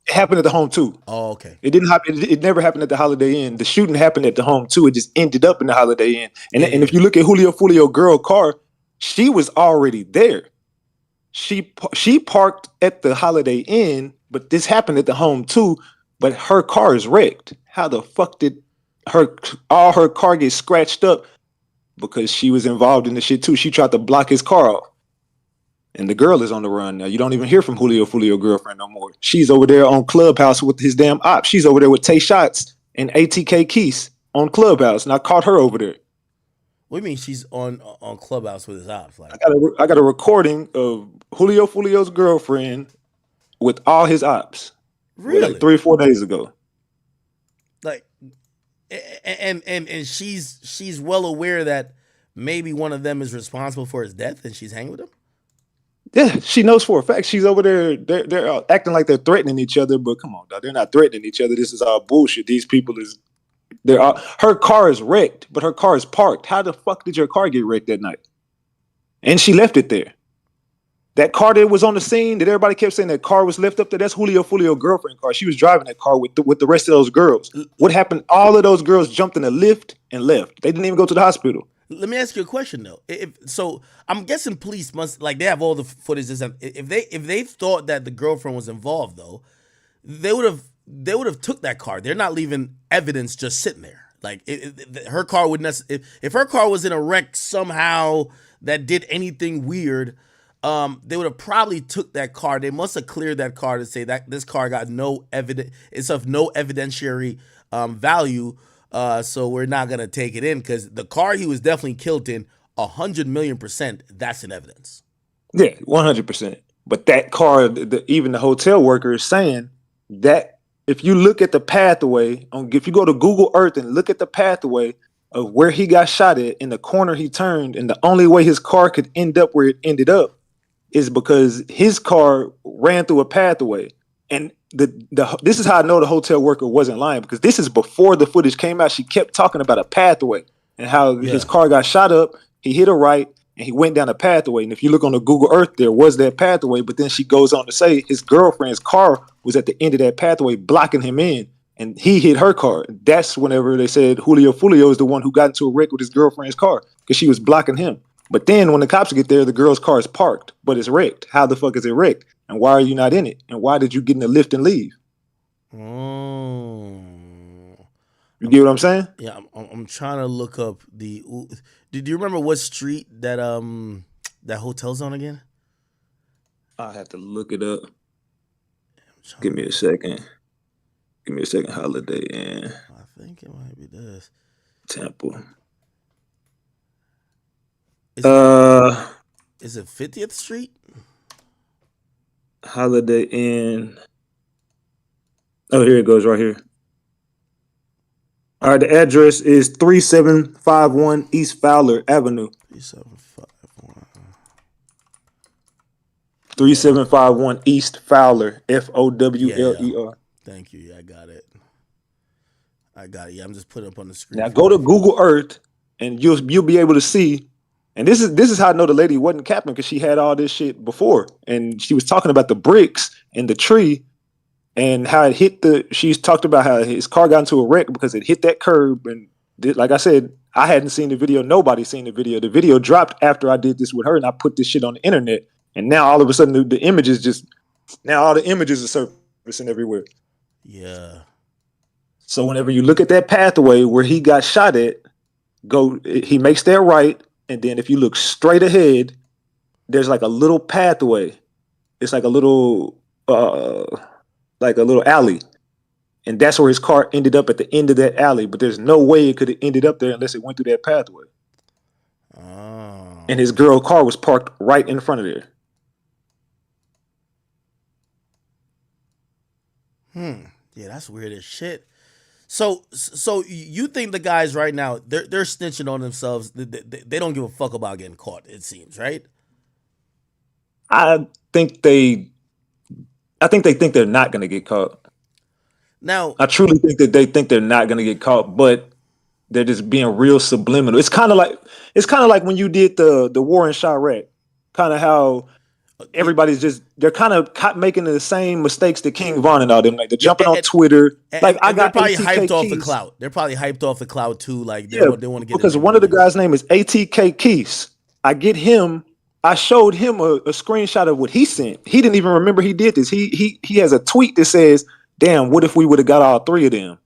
It happened at the Home 2. Oh, okay. It didn't happen. It never happened at the Holiday Inn. The shooting happened at the Home 2. It just ended up in the Holiday Inn. And if you look at Foolio girl car, she was already there. She parked at the Holiday Inn, but this happened at the Home 2. But her car is wrecked. How the fuck did all her car get scratched up? Because she was involved in the shit too. She tried to block his car off. And the girl is on the run now. You don't even hear from Foolio girlfriend no more. She's over there on Clubhouse with his damn ops. She's over there with Tay Shots and ATK Keys on Clubhouse, and I caught her over there. What do you mean she's on Clubhouse with his ops? Like, I got a recording of Foolio's girlfriend with all his ops. Really? Like 3 or 4 days ago. Like, and she's well aware that maybe one of them is responsible for his death, and she's hanging with him. Yeah, she knows for a fact. She's over there. They're acting like they're threatening each other, but come on, dog. They're not threatening each other. This is all bullshit. These people her car is wrecked, but her car is parked. How the fuck did your car get wrecked that night? And she left it there. That car that was on the scene that everybody kept saying that car was left up there, that's Foolio girlfriend car. She was driving that car with the rest of those girls. What happened? All of those girls jumped in the lift and left. They didn't even go to the hospital. Let me ask you a question though. So I'm guessing police must, like, they have all the footage. If they thought that the girlfriend was involved though, they would have took that car. They're not leaving evidence just sitting there. Like her car would if her car was in a wreck somehow that did anything weird, they would have probably took that car. They must have cleared that car to say that this car got no evidence. It's of no evidentiary value. So we're not gonna take it in, because the car he was definitely killed in, 100,000,000%, that's in evidence. Yeah, 100%. But that car, even the hotel worker is saying that if you look at the pathway, if you go to Google Earth and look at the pathway of where he got shot at, in the corner he turned, and the only way his car could end up where it ended up is because his car ran through a pathway. And this is how I know the hotel worker wasn't lying, because this is before the footage came out. She kept talking about a pathway and how his car got shot up. He hit a right and he went down a pathway. And if you look on the Google Earth, there was that pathway. But then she goes on to say his girlfriend's car was at the end of that pathway, blocking him in, and he hit her car. That's whenever they said Foolio is the one who got into a wreck with his girlfriend's car, because she was blocking him. But then when the cops get there, the girl's car is parked, but it's wrecked. How the fuck is it wrecked? And why are you not in it? And why did you get in the lift and leave? You get what I'm saying? Yeah, I'm trying to look up the. Do you remember what street that hotel's on again? I'll have to look it up. Give me a second. Holiday Inn. I think it might be this. Temple. Is it 50th Street? Holiday Inn. Oh, here it goes right here. All right, the address is 3751 East Fowler Avenue. 3751. 3751 East Fowler, Fowler. Yeah. Thank you. Yeah, I got it. Yeah, I'm just putting it up on the screen. Now go to Google Earth, and you'll be able to see. And this is how I know the lady wasn't capping, because she had all this shit before, and she was talking about the bricks and the tree, and how it hit the. She's talked about how his car got into a wreck because it hit that curb, and like I said, I hadn't seen the video. Nobody's seen the video. The video dropped after I did this with her, and I put this shit on the internet, and now all of a sudden the images all the images are surfacing everywhere. Yeah. So whenever you look at that pathway where he got shot at, he makes that right, and then if you look straight ahead, there's like a little pathway. It's like a little alley. And that's where his car ended up, at the end of that alley. But there's no way it could have ended up there unless it went through that pathway. Oh. And his girl car was parked right in front of there. Yeah, that's weird as shit. So you think the guys right now, they're snitching on themselves. They don't give a fuck about getting caught, it seems, right? I think they think they're not going to get caught. Now, I truly think that they think they're not going to get caught, but they're just being real subliminal. It's kind of like when you did the war in Chirac, kind of how everybody's they're kind of making the same mistakes that King Von and all them. Like they're jumping on Twitter. Like I got they're probably ATK hyped off the Keys. clout. They're probably hyped off the clout too. Like they want to get because one of the guys' name is ATK Keys. I get him. I showed him a screenshot of what he sent. He didn't even remember he did this. He has a tweet that says, "Damn, what if we would have got all three of them?"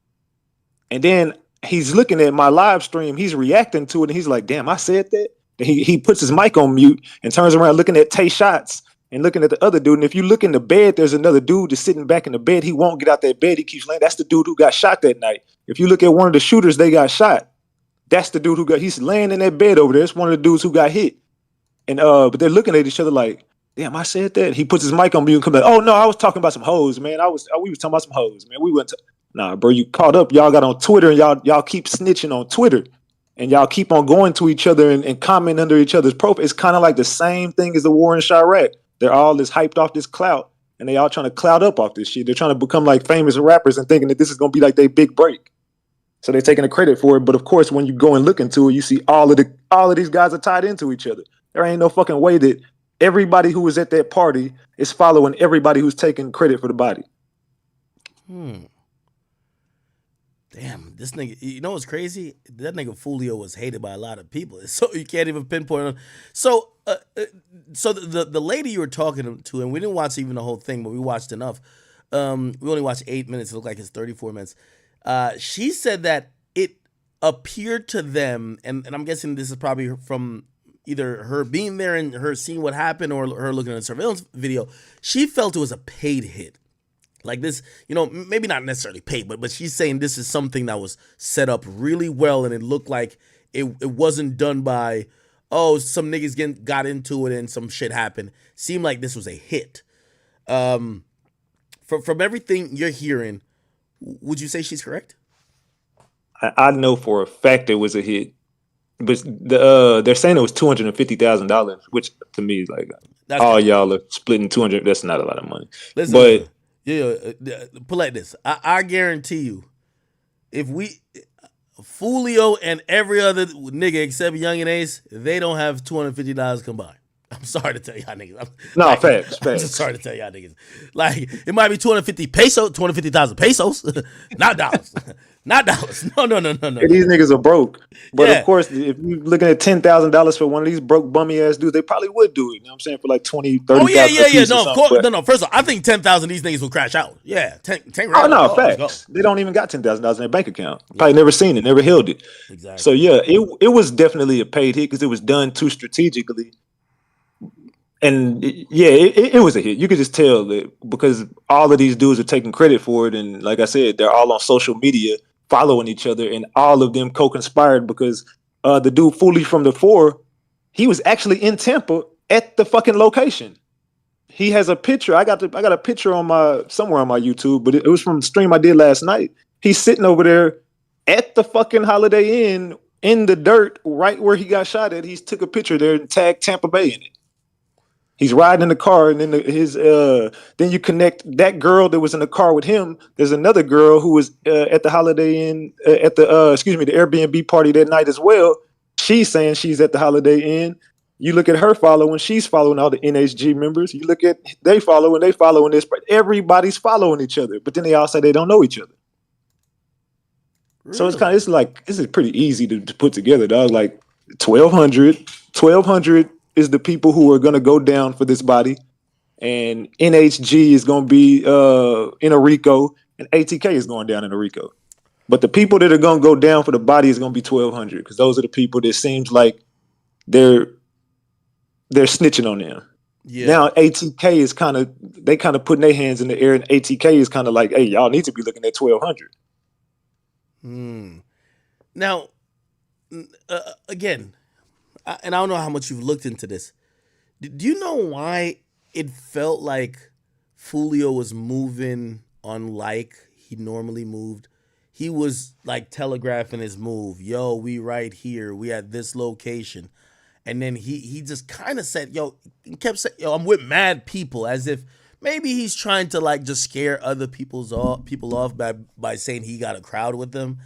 And then he's looking at my live stream. He's reacting to it, and he's like, "Damn, I said that." And he puts his mic on mute and turns around looking at Tay Shots and looking at the other dude. And if you look in the bed, there's another dude that's sitting back in the bed. He won't get out that bed. He keeps laying. That's the dude who got shot that night. If you look at one of the shooters, they got shot. That's the dude he's laying in that bed over there. It's one of the dudes who got hit. And but they're looking at each other like, "Damn, I said that." He puts his mic on mute and comes like, "Oh no, I was talking about some hoes, man. We was talking about some hoes, man. We went to Nah, bro, you caught up. Y'all got on Twitter, and y'all keep snitching on Twitter. And y'all keep on going to each other and commenting under each other's profile. It's kind of like the same thing as the war in Chirac. They're all this hyped off this clout, and they all trying to clout up off this shit. They're trying to become like famous rappers and thinking that this is going to be like their big break. So they're taking the credit for it. But of course, when you go and look into it, you see all of these guys are tied into each other. There ain't no fucking way that everybody who was at that party is following everybody who's taking credit for the body. Damn, this nigga, you know what's crazy? That nigga Foolio was hated by a lot of people. So you can't even pinpoint him. So the lady you were talking to, and we didn't watch even the whole thing, but we watched enough. We only watched 8 minutes. It looked like it's 34 minutes. She said that it appeared to them, and I'm guessing this is probably from either her being there and her seeing what happened or her looking at a surveillance video. She felt it was a paid hit. Like this, maybe not necessarily paid, but she's saying this is something that was set up really well, and it looked like it wasn't done by, some niggas got into it and some shit happened. Seemed like this was a hit. From everything you're hearing, would you say she's correct? I know for a fact it was a hit, but they're saying it was $250,000, which to me is like, y'all are splitting 200. That's not a lot of money. Listen, put like this. I guarantee you, if Foolio and every other nigga except Young and Ace, they don't have $250 combined. I'm sorry to tell y'all niggas. Facts. I'm just sorry to tell y'all niggas. Like, it might be 250,000 pesos, not dollars. Not dollars. No. These niggas are broke. But of course, if you're looking at $10,000 for one of these broke bummy ass dudes, they probably would do it. You know what I'm saying? For like 20, 30. Oh yeah. No, of course. No. First of all, I think 10,000 these niggas will crash out. Yeah, 10 grand. Oh no, facts. They don't even got $10,000 in their bank account. Probably never seen it, never held it. Exactly. So yeah, it was definitely a paid hit because it was done too strategically. And it was a hit. You could just tell that because all of these dudes are taking credit for it, and like I said, they're all on social media following each other, and all of them co-conspired because the dude Foolio from the 4, he was actually in Tampa at the fucking location. He has a picture. I got a picture on my somewhere on my YouTube, but it was from the stream I did last night. He's sitting over there at the fucking Holiday Inn in the dirt, right where he got shot at. He took a picture there and tagged Tampa Bay in it. He's riding in the car, and then then you connect that girl that was in the car with him. There's another girl who was at the Holiday Inn at the the Airbnb party that night as well. She's saying she's at the Holiday Inn. You look at her following; she's following all the NHG members. You look at they following this, but everybody's following each other. But then they all say they don't know each other. Really? So this is pretty easy to put together, dog. Like 1,200 is the people who are going to go down for this body, and NHG is going to be in a RICO, and ATK is going down in a RICO. But the people that are going to go down for the body is going to be 1,200 because those are the people that seems like they're snitching on them. Yeah. Now ATK is kind of putting their hands in the air, and ATK is kind of like, hey, y'all need to be looking at 1,200. Now, again, and I don't know how much you've looked into this. Do you know why it felt like Foolio was moving unlike he normally moved? He was like telegraphing his move. Yo, we right here. We at this location. And then he just kind of said, he kept saying, I'm with mad people, as if maybe he's trying to like just scare other people off by saying he got a crowd with them.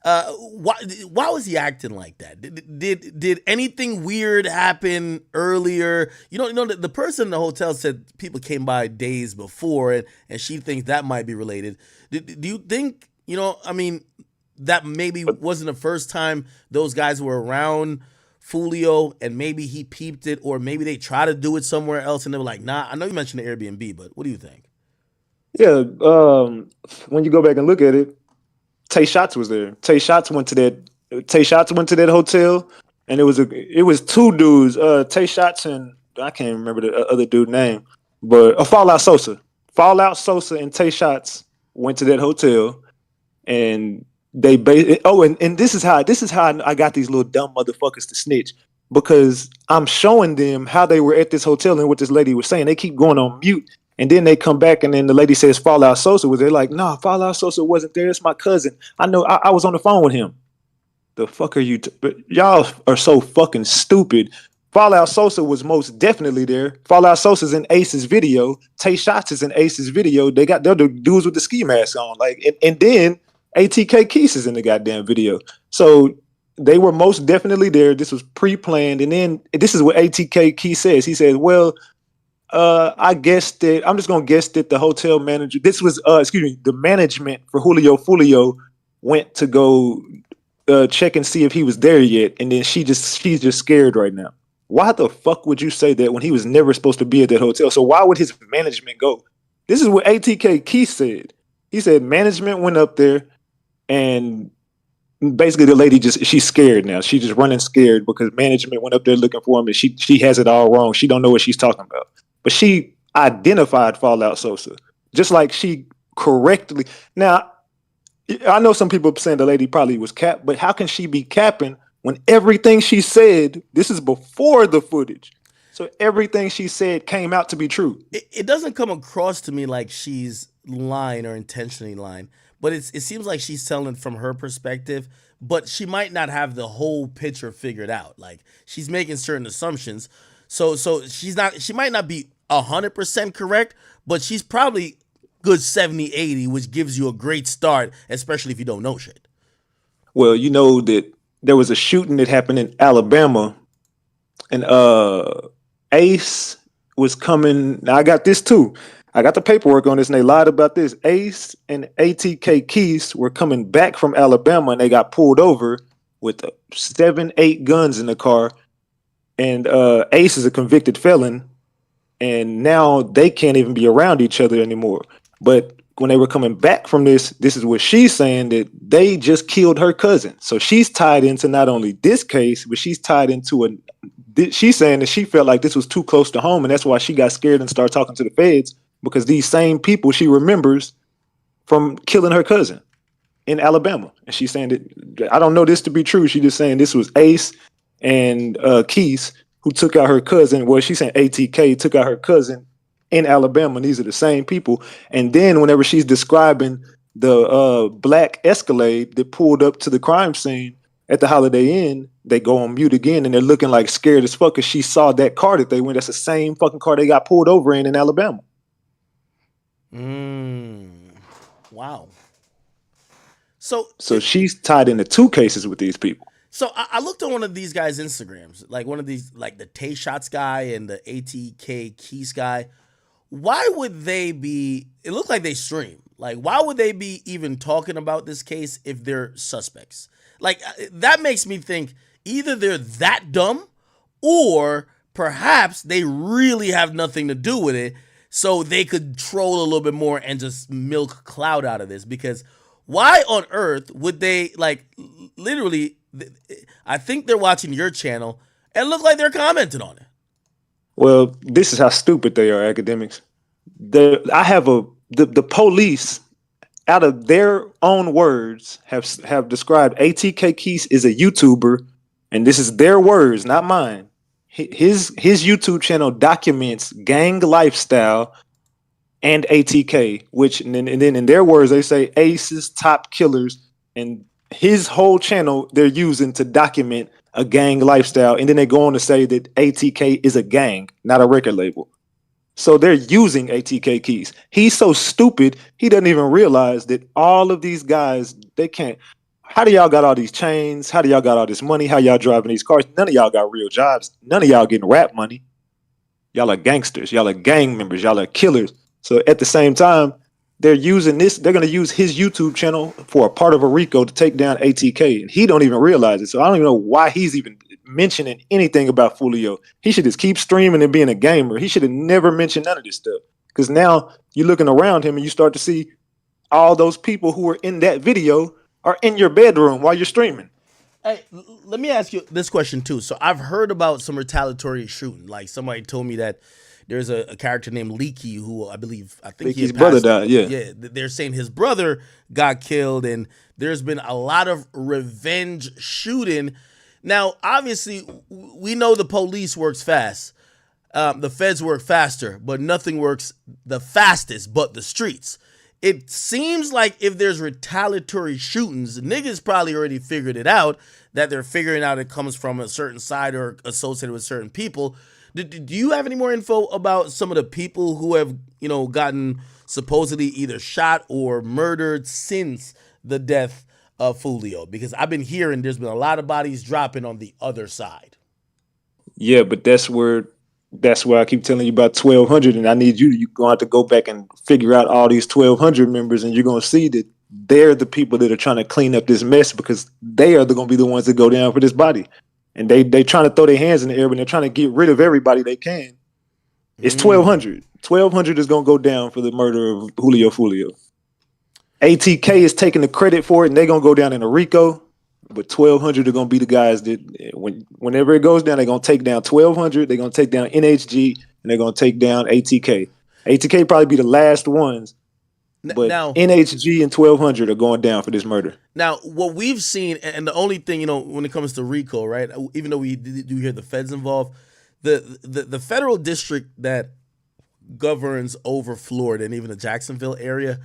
Why was he acting like that? Did anything weird happen earlier? The person in the hotel said people came by days before, and she thinks that might be related. Do you think that maybe wasn't the first time those guys were around Foolio, and maybe he peeped it, or maybe they try to do it somewhere else and they were like, nah? I know you mentioned the Airbnb, but what do you think? Yeah, when you go back and look at it, Tay Shots was there. Tay Shots went to that hotel, and it was two dudes, Tay Shots and I can't remember the other dude's name, but Fallout Sosa. Fallout Sosa and Tay Shots went to that hotel, and they and this is how I got these little dumb motherfuckers to snitch, because I'm showing them how they were at this hotel and what this lady was saying. They keep going on mute, and then they come back, and then the lady says Fallout Sosa was there. Like, nah, Fallout Sosa wasn't there. It's my cousin. I know. I was on the phone with him. The fuck are you? Y'all are so fucking stupid. Fallout Sosa was most definitely there. Fallout Sosa's in Ace's video. Tay Shots is in Ace's video. They're the dudes with the ski mask on. Like, and then ATK Keys is in the goddamn video. So they were most definitely there. This was pre-planned. And then this is what ATK Key says. He says, well, I guess that I'm just gonna guess that the hotel manager, this was the management for Foolio went to go check and see if he was there yet. And then she's just scared right now. Why the fuck would you say that when he was never supposed to be at that hotel? So why would his management go? This is what ATK Key said. He said management went up there, and basically the lady she's scared now. She's just running scared because management went up there looking for him, and she has it all wrong. She don't know what she's talking about. But she identified Fallout Sosa, just like she correctly. Now, I know some people saying the lady probably was capped, but how can she be capping when everything she said, this is before the footage, so everything she said came out to be true? It doesn't come across to me like she's lying or intentionally lying, but it seems like she's telling from her perspective, but she might not have the whole picture figured out. Like, she's making certain assumptions. So she might not be 100% correct, but she's probably good 70, 80, which gives you a great start, especially if you don't know shit. Well, you know that there was a shooting that happened in Alabama, and Ace was coming. Now I got this too. I got the paperwork on this, and they lied about this. Ace and ATK Keys were coming back from Alabama, and they got pulled over with 7, 8 guns in the car. And Ace is a convicted felon, and now they can't even be around each other anymore. But when they were coming back from this is what she's saying, that they just killed her cousin. So she's tied into not only this case, but she's tied into she's saying that she felt like this was too close to home, and that's why she got scared and started talking to the feds, because these same people she remembers from killing her cousin in Alabama. And she's saying that, I don't know this to be true. She's just saying this was Ace and Keys who took out her cousin. Well, she's saying ATK took out her cousin in Alabama. And these are the same people. And then whenever she's describing the black Escalade that pulled up to the crime scene at the Holiday Inn, they go on mute again and they're looking like scared as fuck because she saw that car that they went. That's the same fucking car they got pulled over in Alabama. Wow. So she's tied into 2 cases with these people. So I looked at one of these guys' Instagrams, like one of these, like the Tay Shots guy and the ATK Keys guy. Why would they be? It looked like they stream. Like, why would they be even talking about this case if they're suspects? Like, that makes me think either they're that dumb or perhaps they really have nothing to do with it, so they could troll a little bit more and just milk clout out of this. Because why on earth would they, like, literally, I think they're watching your channel and look like they're commenting on it. Well, this is how stupid they are, academics. I have the police, out of their own words, have described ATK Keys is a YouTuber, and this is their words, not mine. His YouTube channel documents gang lifestyle and ATK, which and then in their words they say aces, top killers, and his whole channel they're using to document a gang lifestyle, and then they go on to say that ATK is a gang, not a record label. So they're using ATK Keys. He's so stupid, he doesn't even realize that all of these guys, they can't. How do y'all got all these chains? How do y'all got all this money? How y'all driving these cars? None of y'all got real jobs. None of y'all getting rap money. Y'all are gangsters. Y'all are gang members. Y'all are killers. So at the same time, they're using this. They're going to use his YouTube channel for a part of a RICO to take down ATK, and he don't even realize it. So I don't even know why he's even mentioning anything about Foolio. He should just keep streaming and being a gamer. He should have never mentioned none of this stuff. Because now you're looking around him and you start to see all those people who were in that video are in your bedroom while you're streaming. Hey, let me ask you this question too. So I've heard about some retaliatory shooting. Like somebody told me that there's a character named Leaky who I think his brother died. Yeah, they're saying his brother got killed, and there's been a lot of revenge shooting. Now, obviously, we know the police works fast. The feds work faster, but nothing works the fastest but the streets. It seems like if there's retaliatory shootings, niggas probably already figured it out, that they're figuring out it comes from a certain side or associated with certain people. Do you have any more info about some of the people who have, gotten supposedly either shot or murdered since the death of Foolio? Because I've been hearing there's been a lot of bodies dropping on the other side. Yeah, but that's where I keep telling you about 1,200, and I need you're going to have to go back and figure out all these 1,200 members, and you're going to see that they're the people that are trying to clean up this mess, because they are going to be the ones that go down for this body. And they trying to throw their hands in the air when they're trying to get rid of everybody they can. It's 1,200. 1,200 is going to go down for the murder of Foolio. ATK is taking the credit for it, and they're going to go down in a RICO. But 1,200 are going to be the guys that whenever it goes down, they're going to take down 1,200. They're going to take down NHG, and they're going to take down ATK. ATK probably be the last ones. But now, NHG and 1,200 are going down for this murder. Now, what we've seen, and the only thing, when it comes to RICO, right, even though we do hear the feds involved, the federal district that governs over Florida and even the Jacksonville area,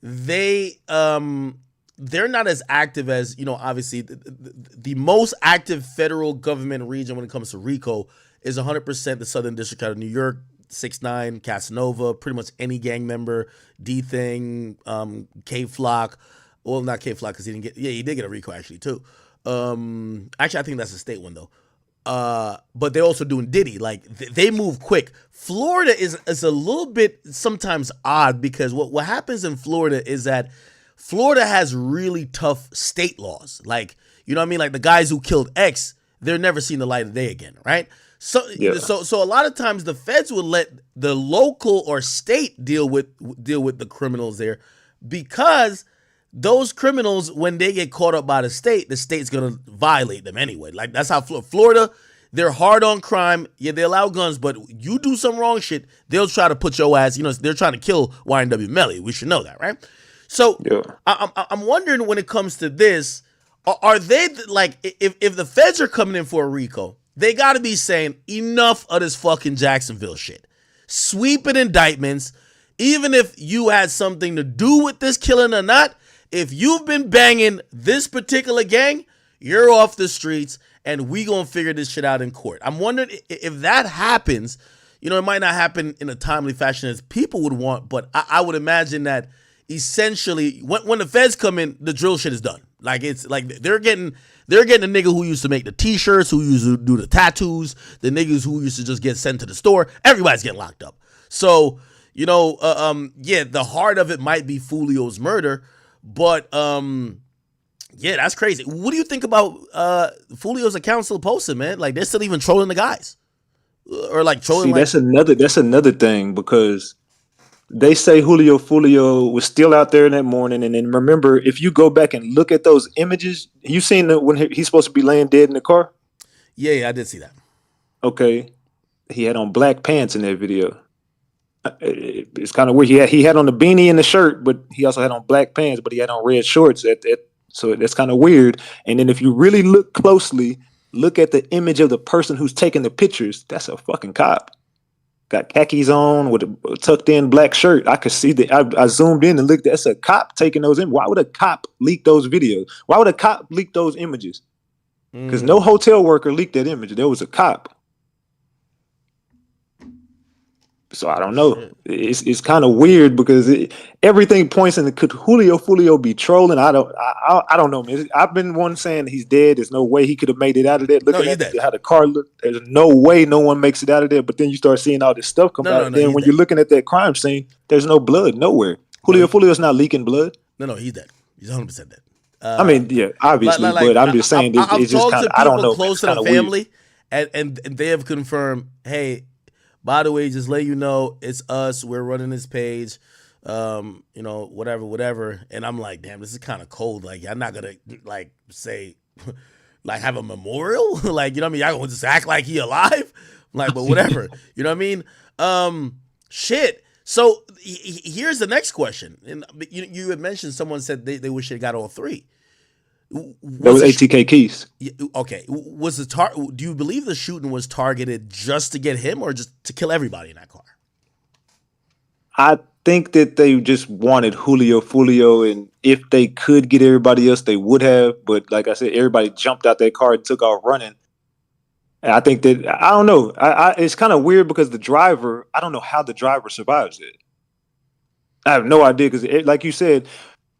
they're not as active as, obviously the most active federal government region when it comes to RICO is 100% the Southern District out of New York, 6ix9ine, Casanova, pretty much any gang member, D-Thing, K-Flock. Well, not K-Flock because he did get a RICO actually too. Actually, I think that's a state one though. But they're also doing Diddy. Like they move quick. Florida is a little bit sometimes odd because what happens in Florida is that Florida has really tough state laws. Like, you know what I mean? Like the guys who killed X, they're never seen the light of day again, right? So a lot of times the feds would let the local or state deal with the criminals there, because those criminals, when they get caught up by the state's gonna violate them anyway. Like that's how Florida, they're hard on crime. Yeah, they allow guns, but you do some wrong shit, they'll try to put your ass. They're trying to kill YNW Melly. We should know that, right? So yeah. I'm wondering when it comes to this, are they like if the feds are coming in for a RICO, they got to be saying enough of this fucking Jacksonville shit. sweeping indictments, even if you had something to do with this killing or not. If you've been banging this particular gang, you're off the streets, and we gonna figure this shit out in court. I'm wondering if that happens. You know, it might not happen in a timely fashion as people would want, but I would imagine that essentially when the feds come in, the drill shit is done. Like, it's like they're getting the nigga who used to make the t-shirts, who used to do the tattoos, the niggas who used to just get sent to the store. Everybody's getting locked up. So, you know, yeah, the heart of it might be Foolio's murder, but yeah, that's crazy. What do you think about Foolio's account still posted, man? Like, they're still even trolling the guys, or like trolling. See, like, that's another thing, because they say Foolio was still out there in that morning, and then remember, if you go back and look at those images, you seen when he's supposed to be laying dead in the car. Yeah, I did see that. Okay, he had on black pants in that video. It's kind of weird. He had on the beanie and the shirt, but he also had on black pants, but he had on red shorts. So that's kind of weird. And then if you really look closely, look at the image of the person who's taking the pictures. That's a fucking cop. Got khakis on with a tucked in black shirt. I could see that. I zoomed in and looked. That's a cop taking those in. Why would a cop leak those videos? Why would a cop leak those images? Because no hotel worker leaked that image. There was a cop. So I don't know. It's kind of weird, because everything points in. Could Foolio be trolling? I don't know, man. I've been one saying he's dead. There's no way he could have made it out of there. Looking at how the car looked, there's no way no one makes it out of there. But then you start seeing all this stuff come out. Then when you're looking at that crime scene, there's no blood nowhere. Foolio's not leaking blood. No, he's dead. He's 100% dead. I mean, yeah, obviously, but I'm just saying it's just kind of, I don't know. Close to the family, and they have confirmed, hey, by the way, just let you know, it's us. We're running this page, you know, whatever. And I'm like, damn, this is kind of cold. Like, I'm not gonna like say, like, have a memorial. Like, you know what I mean? Y'all gonna just act like he alive? Like, but whatever. You know what I mean? Shit. So here's the next question. And you had mentioned someone said they wish they got all three. That was ATK Keys. Okay, was do you believe the shooting was targeted just to get him, or just to kill everybody in that car? I think that they just wanted Foolio, and if they could get everybody else, they would have. But like I said, everybody jumped out their car and took off running. And I think that, I don't know. It's kind of weird, because the driver, I don't know how the driver survives it. I have no idea, because like you said,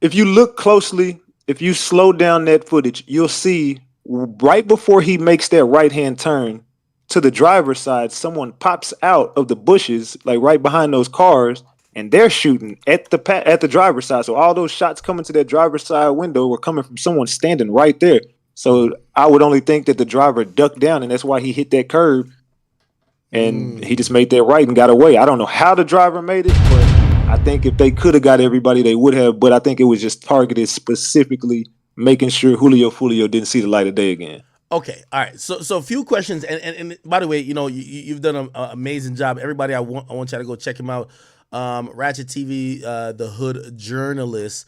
if you look closely, if you slow down that footage, you'll see right before he makes that right-hand turn to the driver's side, someone pops out of the bushes, like right behind those cars, and they're shooting at the driver's side. So all those shots coming to that driver's side window were coming from someone standing right there. So I would only think that the driver ducked down, and that's why he hit that curb, and he just made that right and got away. I don't know how the driver made it, but I think if they could have got everybody, they would have. But I think it was just targeted specifically, making sure Foolio didn't see the light of day again. Okay, all right. So a few questions, and by the way, you know, you've done an amazing job. Everybody, I want y'all to go check him out. Ratchet TV, the Hood Journalist.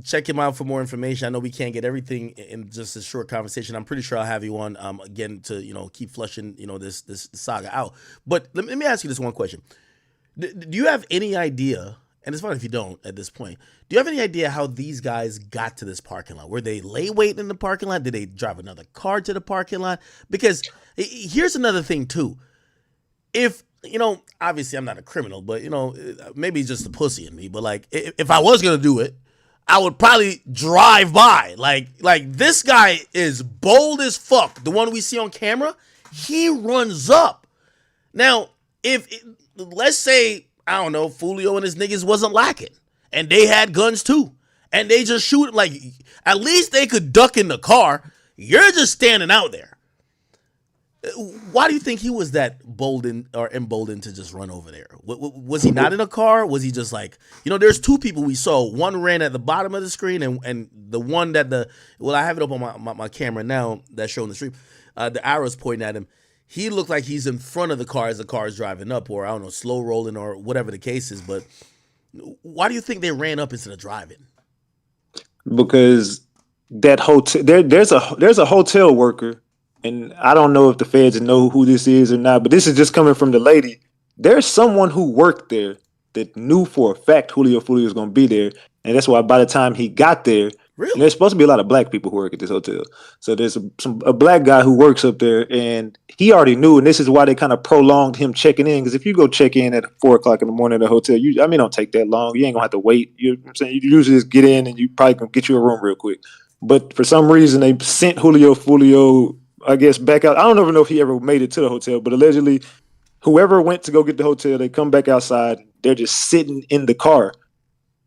Check him out for more information. I know we can't get everything in just a short conversation. I'm pretty sure I'll have you on again to, you know, keep flushing, you know, this saga out. But let me ask you this one question. Do you have any idea, and it's fine if you don't at this point, do you have any idea how these guys got to this parking lot? Were they lay waiting in the parking lot? Did they drive another car to the parking lot? Because here's another thing too. If, you know, obviously I'm not a criminal, but, you know, maybe it's just a pussy in me, but like, if I was going to do it, I would probably drive by. Like this guy is bold as fuck. The one we see on camera, he runs up. Now, let's say, I don't know, Foolio and his niggas wasn't lacking, and they had guns too, and they just shoot, like, at least they could duck in the car. You're just standing out there. Why do you think he was that emboldened to just run over there? Was he not in a car? Was he just like, you know, there's two people we saw. One ran at the bottom of the screen, and the one that I have it up on my camera now that's showing the stream. The arrow's pointing at him. He looked like he's in front of the car as the car is driving up, or I don't know, slow rolling, or whatever the case is. But why do you think they ran up instead of driving? Because that hotel, there's a hotel worker, and I don't know if the feds know who this is or not, but this is just coming from the lady. there's someone who worked there that knew for a fact Julio was going to be there, and that's why by the time he got there, and there's supposed to be a lot of black people who work at this hotel. So there's a black guy who works up there, and he already knew, and this is why they kind of prolonged him checking in. Because if you go check in at 4:00 in the morning at a hotel, don't take that long. You ain't gonna have to wait. You know what I'm saying? You usually just get in, and you probably can get you a room real quick. But for some reason, they sent Foolio, I guess, back out. I don't even know if he ever made it to the hotel, but allegedly, whoever went to go get the hotel, they come back outside. They're just sitting in the car.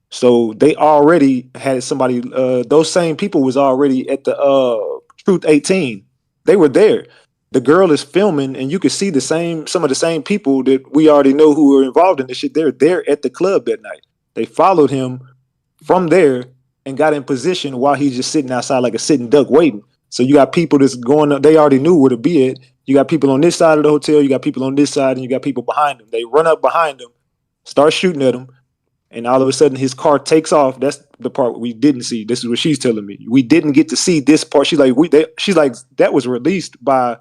So they already had somebody. Those same people was already at the Truth 18. They were there. The girl is filming, and you could see some of the same people that we already know who were involved in this shit. They're there at the club that night. They followed him from there and got in position while he's just sitting outside like a sitting duck waiting. So you got people that's going up. They already knew where to be at. You got people on this side of the hotel. You got people on this side, and you got people behind them. They run up behind them, start shooting at him. And all of a sudden, his car takes off. That's the part we didn't see. This is what she's telling me. We didn't get to see this part. She's like, that was released by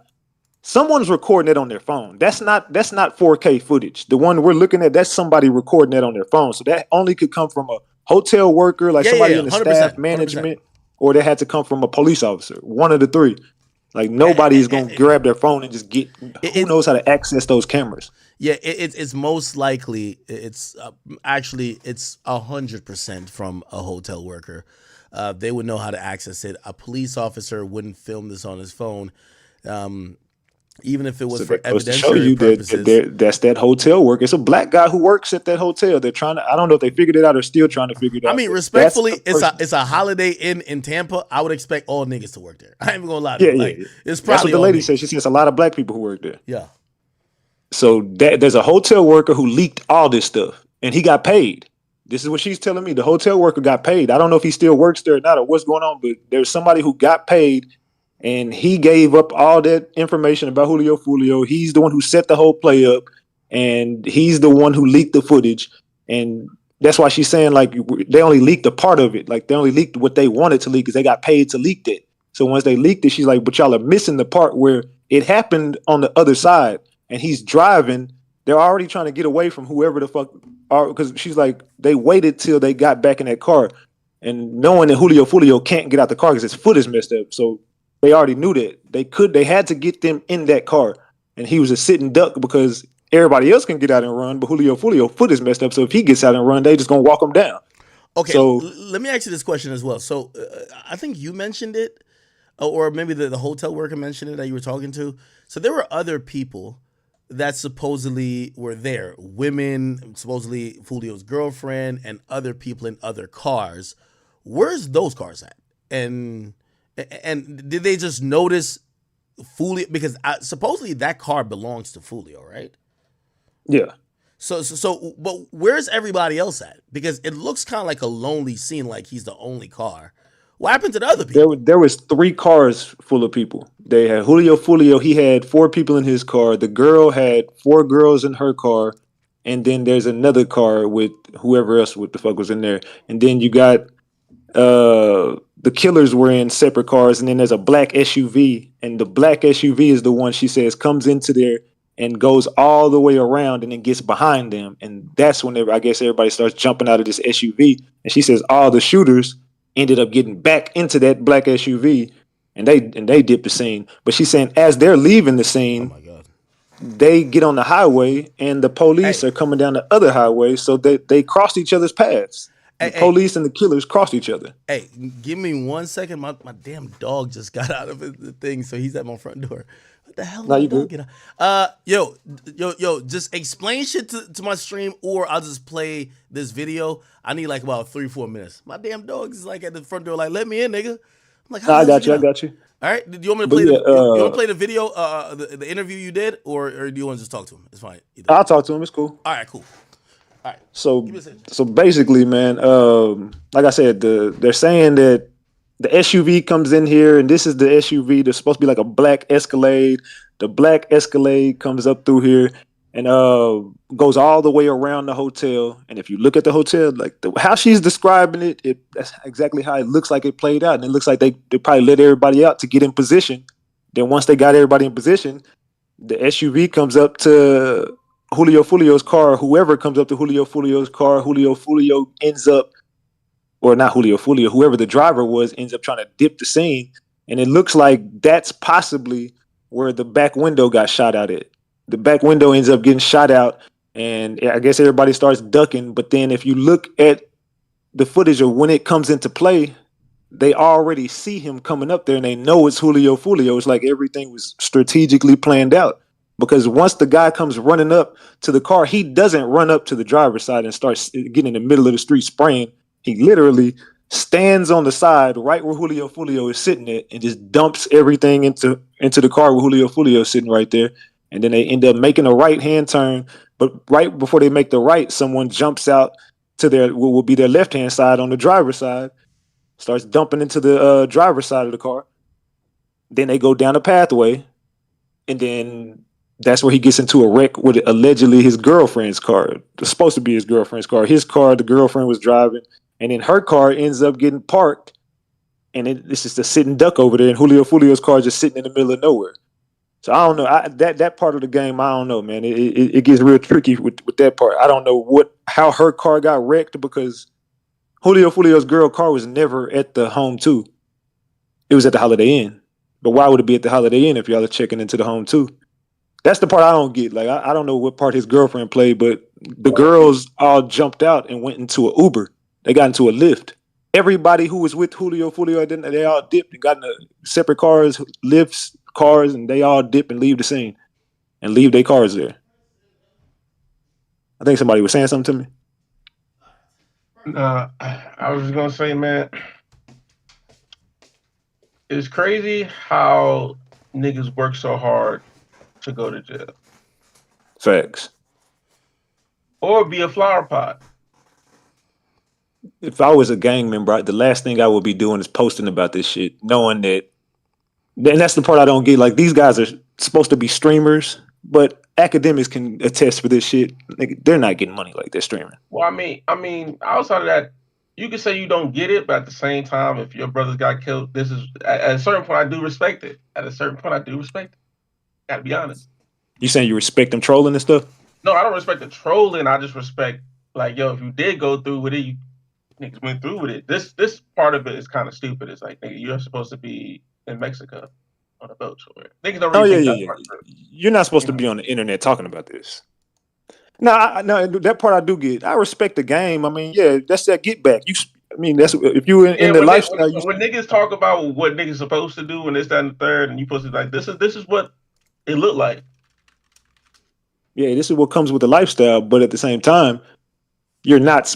someone's recording it on their phone. That's not 4K footage. The one we're looking at, that's somebody recording it on their phone. So that only could come from a hotel worker, like somebody in the staff management, 100%. Or that had to come from a police officer. One of the three. Like nobody's gonna grab their phone and just get. Who knows how to access those cameras? Yeah, it's most likely it's actually it's 100% from a hotel worker. They would know how to access it. A police officer wouldn't film this on his phone, even if it was for evidentiary purposes. That's that hotel worker. It's a black guy who works at that hotel. They're trying to. I don't know if they figured it out or still trying to figure it out. I mean, respectfully, it's a Holiday Inn in Tampa. I would expect all niggas to work there. I ain't even gonna lie to you. Like, it's probably that's what the lady said. She says a lot of black people who work there. Yeah. So there's a hotel worker who leaked all this stuff, and he got paid. This is what she's telling me. The hotel worker got paid. I don't know if he still works there or not, or what's going on, but there's somebody who got paid, and he gave up all that information about Foolio. He's the one who set the whole play up, and he's the one who leaked the footage. And that's why she's saying, like, they only leaked a part of it. Like, they only leaked what they wanted to leak because they got paid to leak it. So once they leaked it, she's like, but y'all are missing the part where it happened on the other side. And he's driving. They're already trying to get away from whoever the fuck are, because she's like, they waited till they got back in that car, and knowing that Foolio can't get out the car because his foot is messed up. So they already knew that they had to get them in that car, and he was a sitting duck because everybody else can get out and run, but Foolio foot is messed up. So if he gets out and run, they just gonna walk him down. Okay, so let me ask you this question as well. So I think you mentioned it, or maybe the hotel worker mentioned it that you were talking to. So there were other people that supposedly were there, women, supposedly Foolio's girlfriend, and other people in other cars. Where's those cars at? And did they just notice Foolio? Because supposedly that car belongs to Foolio, right? Yeah. So, but where's everybody else at? Because it looks kind of like a lonely scene, like he's the only car. What happened to the other people? There was 3 cars full of people. They had Foolio. He had 4 people in his car. The girl had 4 girls in her car. And then there's another car with whoever else what the fuck was in there. And then you got the killers were in separate cars. And then there's a black SUV. And the black SUV is the one she says comes into there and goes all the way around and then gets behind them. And that's when I guess everybody starts jumping out of this SUV. And she says all the shooters ended up getting back into that black SUV, and they dipped the scene. But she's saying as they're leaving the scene, oh my God, they get on the highway, and the police are coming down the other highway, so they crossed each other's paths. The police and the killers crossed each other. Hey, give me 1 second. My damn dog just got out of the thing, so he's at my front door. What the hell did my dog get out? Yo, just explain shit to my stream, or I'll just play this video. I need like about 3-4 minutes. My damn dog is like at the front door, like, let me in, nigga. I'm like, I got you. All right, do you want me to play you want to play the video, the interview you did, or do you want to just talk to him? It's fine. Either. I'll talk to him. It's cool. All right, cool. All right. So basically, man, like I said, they're saying that the SUV comes in here, and this is the SUV. There's supposed to be like a black Escalade. The black Escalade comes up through here and goes all the way around the hotel. And if you look at the hotel, like how she's describing it, that's exactly how it looks like it played out. And it looks like they probably let everybody out to get in position. Then once they got everybody in position, the SUV comes up to Julio Foolio's car. Whoever comes up to Julio Foolio's car, Julio Foolio ends up, or not Julio Foolio, whoever the driver was, ends up trying to dip the scene. And it looks like that's possibly where the back window got shot out at. The back window ends up getting shot out, and I guess everybody starts ducking. But then if you look at the footage of when it comes into play, they already see him coming up there and they know it's Julio Foolio. It's like everything was strategically planned out. Because once the guy comes running up to the car, he doesn't run up to the driver's side and starts getting in the middle of the street spraying. He literally stands on the side right where Julio Foolio is sitting at and just dumps everything into the car where Julio Foolio is sitting right there. And then they end up making a right-hand turn. But right before they make the right, someone jumps out to their what will be their left-hand side on the driver's side, starts dumping into the driver's side of the car. Then they go down a pathway, and then that's where he gets into a wreck with allegedly his girlfriend's car. It's supposed to be his girlfriend's car. His car, the girlfriend was driving, and then her car ends up getting parked, and it's just a sitting duck over there, and Julio Foolio's car just sitting in the middle of nowhere. So I don't know. That part of the game, I don't know, man. It gets real tricky with that part. I don't know how her car got wrecked because Julio Foolio's girl car was never at the home too. It was at the Holiday Inn. But why would it be at the Holiday Inn if y'all are checking into the home too? That's the part I don't get. Like I don't know what part his girlfriend played, but the girls all jumped out and went into an Uber. They got into a Lyft. Everybody who was with Julio Foolio, they all dipped and got into separate cars, Lyfts, cars, and they all dip and leave the scene and leave their cars there. I think somebody was saying something to me. I was just gonna say, man, it's crazy how niggas work so hard to go to jail. Facts. Or be a flower pot. If I was a gang member, the last thing I would be doing is posting about this shit, knowing that. And that's the part I don't get. Like, these guys are supposed to be streamers, but Akademiks can attest for this shit. They're not getting money like they're streaming. Well, I mean, outside of that, you can say you don't get it, but at the same time, if your brother got killed, this is at a certain point I do respect it. At a certain point, I do respect it. Gotta be honest. You saying you respect them trolling and stuff? No, I don't respect the trolling. I just respect, like, yo, if you did go through with it, you niggas went through with it. This part of it is kind of stupid. It's like, nigga, you're supposed to be in Mexico on a boat somewhere. Niggas don't really think that part through. You're not supposed to be on the internet talking about this. No, that part I do get. I respect the game. I mean, yeah, that's that get back. That's if you in the lifestyle. When niggas talk about what niggas supposed to do and this, that, and the third, and you supposed to be like, this is what it looked like. Yeah, this is what comes with the lifestyle, but at the same time, you're not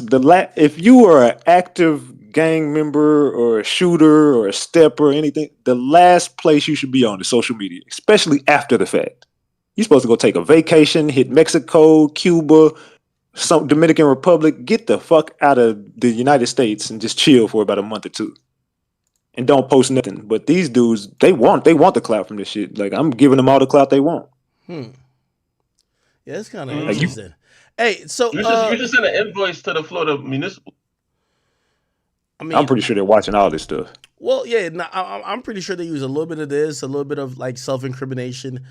if you are an active gang member or a shooter or a stepper or anything, the last place you should be on is social media, especially after the fact. You're supposed to go take a vacation, hit Mexico, Cuba, some Dominican Republic, get the fuck out of the United States and just chill for about a month or two. And don't post nothing. But these dudes, they want the clout from this shit. Like, I'm giving them all the clout they want. Yeah, it's kind of interesting. Hey, so you just send an invoice to the Florida municipal. I mean, I'm pretty sure they're watching all this stuff. Well, yeah, I'm pretty sure they use a little bit of this, a little bit of like self-incrimination,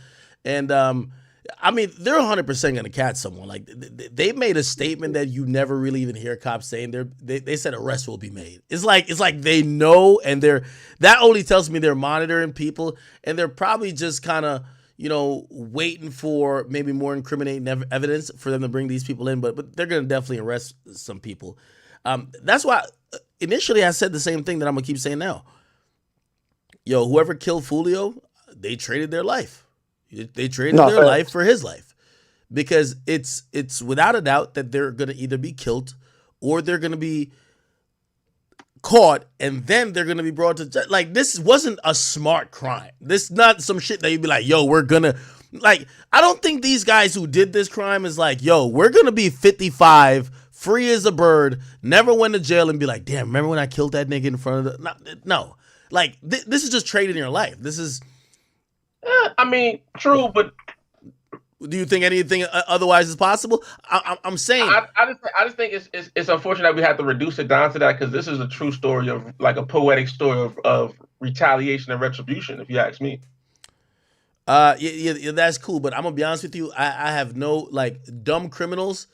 and I mean, they're 100% gonna catch someone. Like they made a statement that you never really even hear cops saying. They said arrest will be made. It's like they know, and that only tells me they're monitoring people, and they're probably just kind of, waiting for maybe more incriminating evidence for them to bring these people in. But they're gonna definitely arrest some people. That's why initially I said the same thing that I'm gonna keep saying now. Yo, whoever killed Foolio, they traded their life. They traded their life for his life, because it's without a doubt that they're gonna either be killed or they're gonna be caught, and then they're gonna be brought to like, this wasn't a smart crime. This not some shit that you'd be like, yo, we're gonna, like, I don't think these guys who did this crime is like, yo, we're gonna be 55, free as a bird, never went to jail and be like, damn, remember when I killed that nigga in front of no. Like, this is just trading your life. This is, I mean, true, but do you think anything otherwise is possible? I'm saying, I just think it's unfortunate that we have to reduce it down to that, because this is a true story of, like, a poetic story of retaliation and retribution, if you ask me. Yeah, that's cool. But I'm gonna be honest with you. I have no like dumb criminals.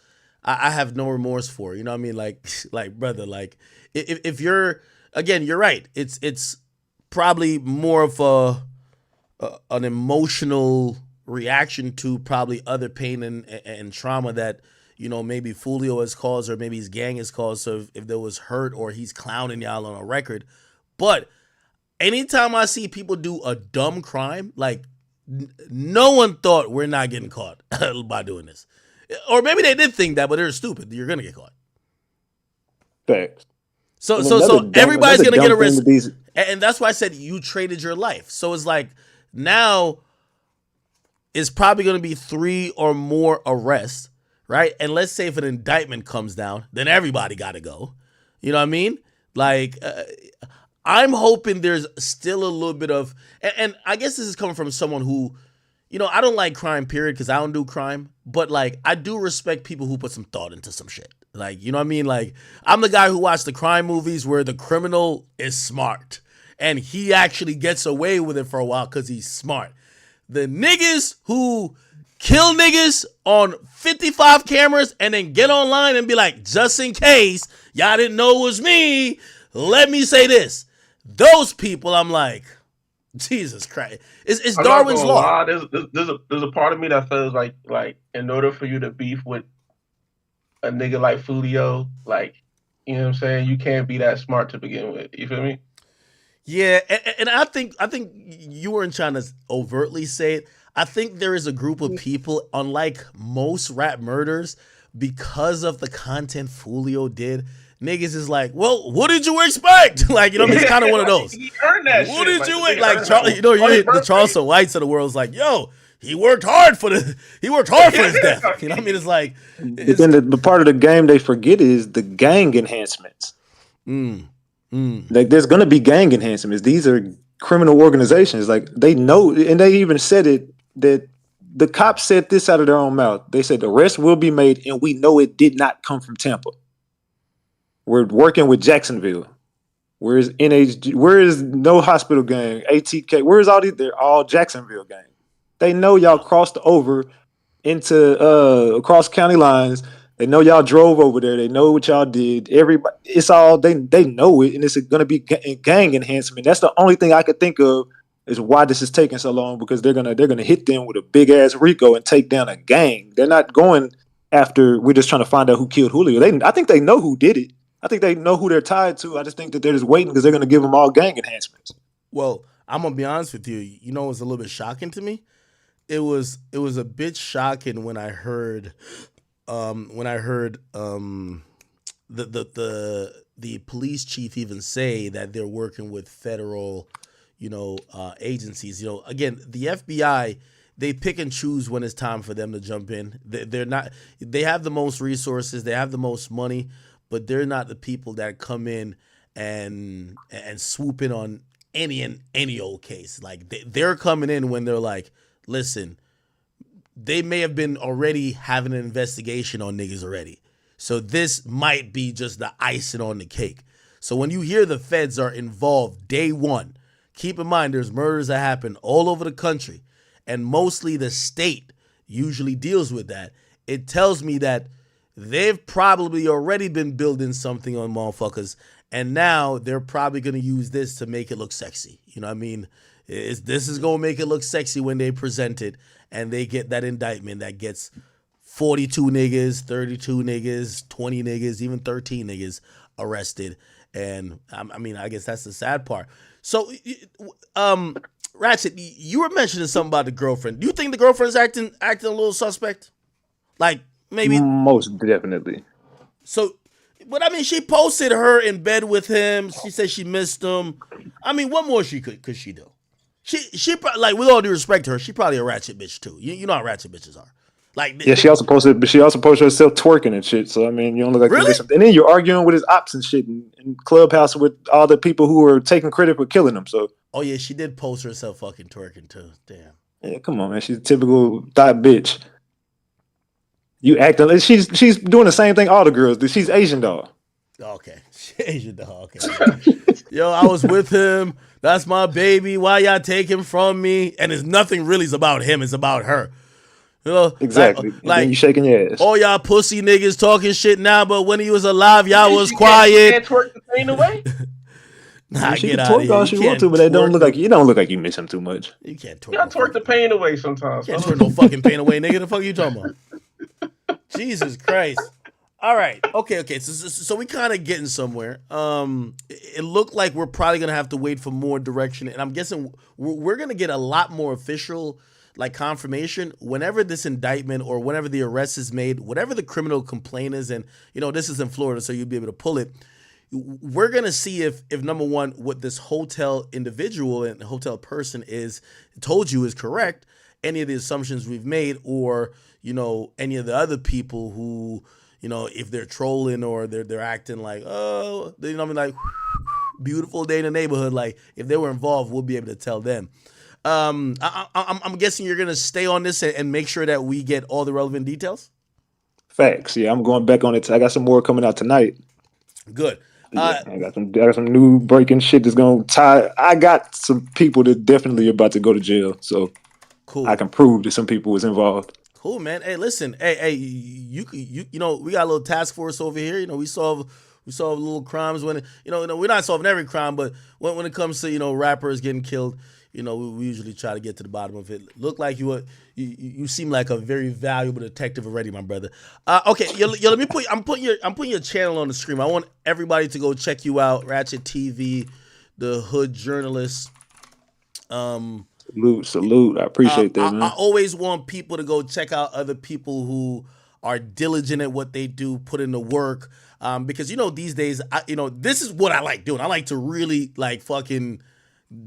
I have no remorse for. You know what I mean? Like brother, like if you're again, you're right. It's probably more of an emotional reaction to probably other pain and trauma that maybe Foolio has caused or maybe his gang has caused. So if there was hurt or he's clowning y'all on a record, but anytime I see people do a dumb crime, like no one thought we're not getting caught by doing this, or maybe they did think that, but they're stupid. You're gonna get caught. Facts. So And everybody's gonna get dumb thing arrested, and that's why I said you traded your life. So it's like now it's probably gonna be 3 or more arrests, right? And let's say if an indictment comes down, then everybody got to go. You know what I mean? Like. I'm hoping there's still a little bit of, and I guess this is coming from someone who, I don't like crime, period, because I don't do crime, but like, I do respect people who put some thought into some shit. Like, you know what I mean? Like, I'm the guy who watched the crime movies where the criminal is smart, and he actually gets away with it for a while because he's smart. The niggas who kill niggas on 55 cameras and then get online and be like, just in case y'all didn't know it was me, let me say this. Those people, I'm like, Jesus Christ. It's Darwin's law. There's a part of me that feels like in order for you to beef with a nigga like Foolio, like, you know what I'm saying? You can't be that smart to begin with. You feel me? Yeah, and I think you weren't trying to overtly say it. I think there is a group of people, unlike most rap murders, because of the content Foolio did. Niggas is like, well, what did you expect? Like, it's kind of one of those. He earned that what shit. did you expect? Like, the Charleston Whites of the world is like, yo, he worked hard for his death. You know what I mean? It's like, but then the part of the game they forget is the gang enhancements. Like, there's gonna be gang enhancements. These are criminal organizations. Like, they know, and they even said it that the cops said this out of their own mouth. They said the arrest will be made, and we know it did not come from Tampa. We're working with Jacksonville. Where is NHG? Where is No Hospital Gang? ATK? Where is all these? They're all Jacksonville gang. They know y'all crossed over into across county lines. They know y'all drove over there. They know what y'all did. Everybody, it's all they know it, and it's going to be gang enhancement. That's the only thing I could think of is why this is taking so long, because they're gonna hit them with a big ass RICO and take down a gang. They're not going after. We're just trying to find out who killed Julio. I think they know who did it. I think they know who they're tied to. I just think that they're just waiting because they're going to give them all gang enhancements. Well, I'm going to be honest with you. You know what's a little bit shocking to me? It was a bit shocking when I heard the police chief even say that they're working with federal, agencies. Again, the FBI, they pick and choose when it's time for them to jump in. They have the most resources, they have the most money, but they're not the people that come in and swoop in on any old case. Like they're coming in when they're like, listen, they may have been already having an investigation on niggas already. So this might be just the icing on the cake. So when you hear the feds are involved day one, keep in mind there's murders that happen all over the country, and mostly the state usually deals with that. It tells me that they've probably already been building something on motherfuckers, and now they're probably going to use this to make it look sexy. You know what I mean? This is going to make it look sexy when they present it, and they get that indictment that gets 42 niggas, 32 niggas, 20 niggas, even 13 niggas arrested. And I guess that's the sad part. So, Ratchet, you were mentioning something about the girlfriend. Do you think the girlfriend's acting a little suspect? Like, maybe? Most definitely. So, but she posted her in bed with him. She said she missed him. What more could she do? She like, with all due respect to her, she probably a ratchet bitch too. You know how ratchet bitches are. Like, she also posted herself twerking and shit. So you don't look like really? And then you're arguing with his ops and shit in Clubhouse with all the people who are taking credit for killing him. So yeah, she did post herself fucking twerking too. Damn. Yeah, come on, man. She's a typical thought bitch. You acting like she's doing the same thing all the girls do. She's Asian doll. Okay, Asian doll. Okay. Yo, I was with him. That's my baby. Why y'all take him from me? And it's nothing really is about him. It's about her. You know, Exactly. And then you shaking your ass. all y'all pussy niggas talking shit now, but when he was alive, y'all was You quiet. can't twerk the pain away. Nah, she get can out of twerk here. all You she want can't to, but it don't look like twerk. you don't look like you miss him too much. You can't twerk. You gotta twerk the pain away sometimes. Can't twerk no fucking pain away, nigga. The fuck you talking about? Jesus Christ. All right. Okay. So we kind of getting somewhere. It looked like we're probably gonna have to wait for more direction, and I'm guessing we're gonna get a lot more official like confirmation whenever this indictment or whenever the arrest is made, whatever the criminal complaint is, and this is in Florida, so you'll be able to pull it. We're gonna see if number one, what this hotel individual and hotel person told you is correct, any of the assumptions we've made, or any of the other people who if they're trolling or they're acting like like beautiful day in the neighborhood, like if they were involved, we'll be able to tell them. I'm guessing you're gonna stay on this and make sure that we get all the relevant details. Facts. Yeah, I'm going back on it. I got some more coming out tonight. Good. Yeah, I got some new breaking shit that's gonna tie. I got some people that definitely about to go to jail, so cool. I can prove that some people was involved. Cool, man. Hey, listen. Hey, you we got a little task force over here. We solve little crimes when we're not solving every crime, but when it comes to rappers getting killed, we usually try to get to the bottom of it. Look like you seem like a very valuable detective already, my brother. Okay, let me I'm putting your channel on the screen. I want everybody to go check you out. Ratchet TV, the Hood Journalist. Salute. I appreciate that, man. I always want people to go check out other people who are diligent at what they do, put in the work. Because these days, this is what I like doing. I like to really like fucking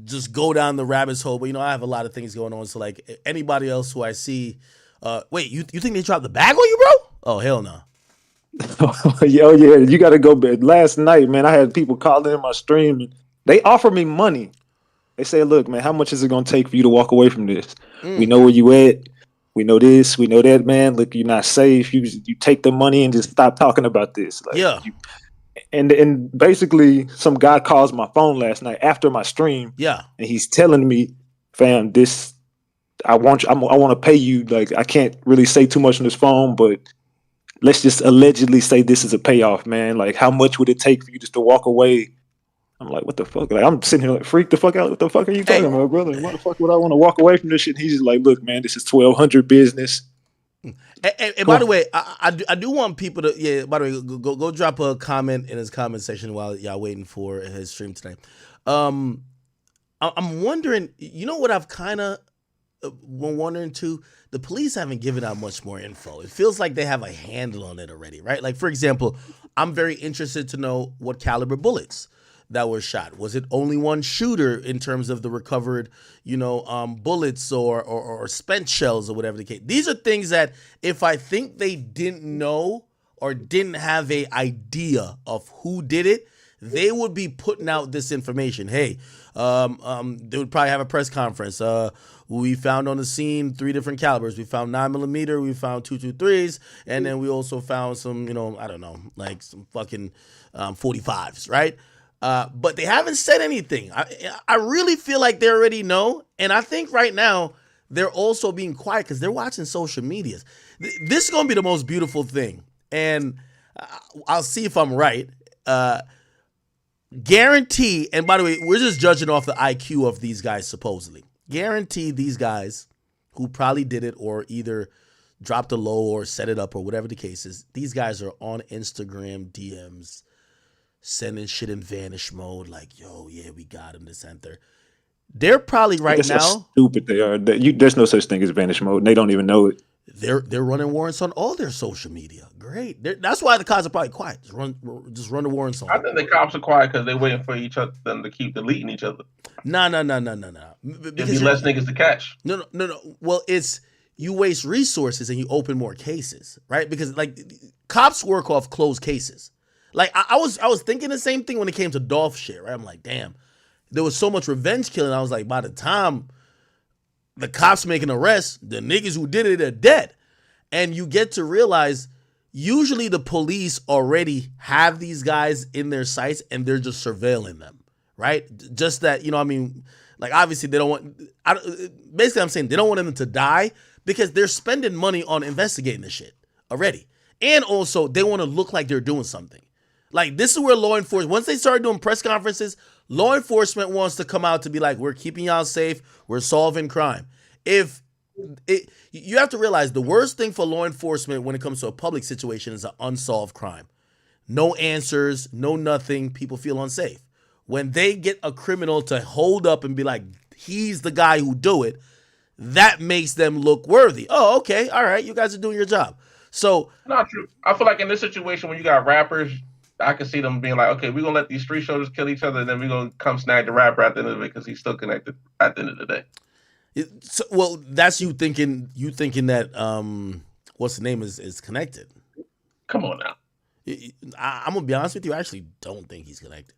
just go down the rabbit's hole. But I have a lot of things going on. So like anybody else who I see, wait, you think they dropped the bag on you, bro? Oh hell no. Yo, yeah, you got to go bed. Last night, man, I had people calling in my stream. And they offer me money. They say, look, man, how much is it going to take for you to walk away from this? We know where you at. We know this. We know that, man. Look, you're not safe. You take the money and just stop talking about this. Like, yeah. And basically, some guy calls my phone last night after my stream. Yeah. And he's telling me, fam, I want to pay you. Like, I can't really say too much on this phone, but let's just allegedly say this is a payoff, man. Like, how much would it take for you just to walk away? I'm like, what the fuck? Like, I'm sitting here like, freak the fuck out. What the fuck are you talking about, brother? Why the fuck would I want to walk away from this shit? And he's just like, look, man, this is 1200 business. And by the way, I do want people to, yeah, by the way, go drop a comment in his comment section while y'all waiting for his stream tonight. I'm wondering, what I've kind of been wondering too? The police haven't given out much more info. It feels like they have a handle on it already, right? Like, for example, I'm very interested to know what caliber bullets that were shot. Was it only one shooter in terms of the recovered, bullets or spent shells or whatever the case? These are things that if I think they didn't know or didn't have a idea of who did it, they would be putting out this information. Hey, they would probably have a press conference. We found on the scene 3 different calibers. We found 9mm, we found 223s, and then we also found some, I don't know, like some fucking 45s, right? But they haven't said anything. I really feel like they already know. And I think right now they're also being quiet because they're watching social medias. This is going to be the most beautiful thing. And I'll see if I'm right. Guarantee, and by the way, we're just judging off the IQ of these guys supposedly. Guarantee these guys who probably did it or either dropped a low or set it up or whatever the case is, these guys are on Instagram DMs sending shit in vanish mode, like, yo, yeah, we got him, this and there. They're probably That's how stupid they are. There's no such thing as vanish mode. And they don't even know it. They're running warrants on all their social media. Great. That's why the cops are probably quiet. Just run the warrants on. I think the cops are quiet because they're waiting for them to keep deleting each other. No. There'll be less niggas to catch. No. Well, it's you waste resources and you open more cases, right? Because like cops work off closed cases. Like I was thinking the same thing when it came to Dolph shit, right? I'm like, damn, there was so much revenge killing. I was like, by the time the cops make an arrest, the niggas who did it are dead. And you get to realize usually the police already have these guys in their sights and they're just surveilling them, right? Just that, you know, I mean, like obviously they don't want. Basically, I'm saying they don't want them to die because they're spending money on investigating this shit already, and also they want to look like they're doing something. Like this is where law enforcement, once they start doing press conferences, law enforcement wants to come out to be like, we're keeping y'all safe, we're solving crime. You have to realize the worst thing for law enforcement when it comes to a public situation is an unsolved crime. No answers, no nothing, people feel unsafe. When they get a criminal to hold up and be like, he's the guy who do it, that makes them look worthy. Oh, okay, all right, you guys are doing your job. So not true. I feel like in this situation when you got rappers, I can see them being like, okay, we're gonna let these street shooters kill each other, and then we're gonna come snag the rapper at the end of it because he's still connected at the end of the day. Well, that's you thinking that what's the name is connected. Come on now. I'm gonna be honest with you. I actually don't think he's connected.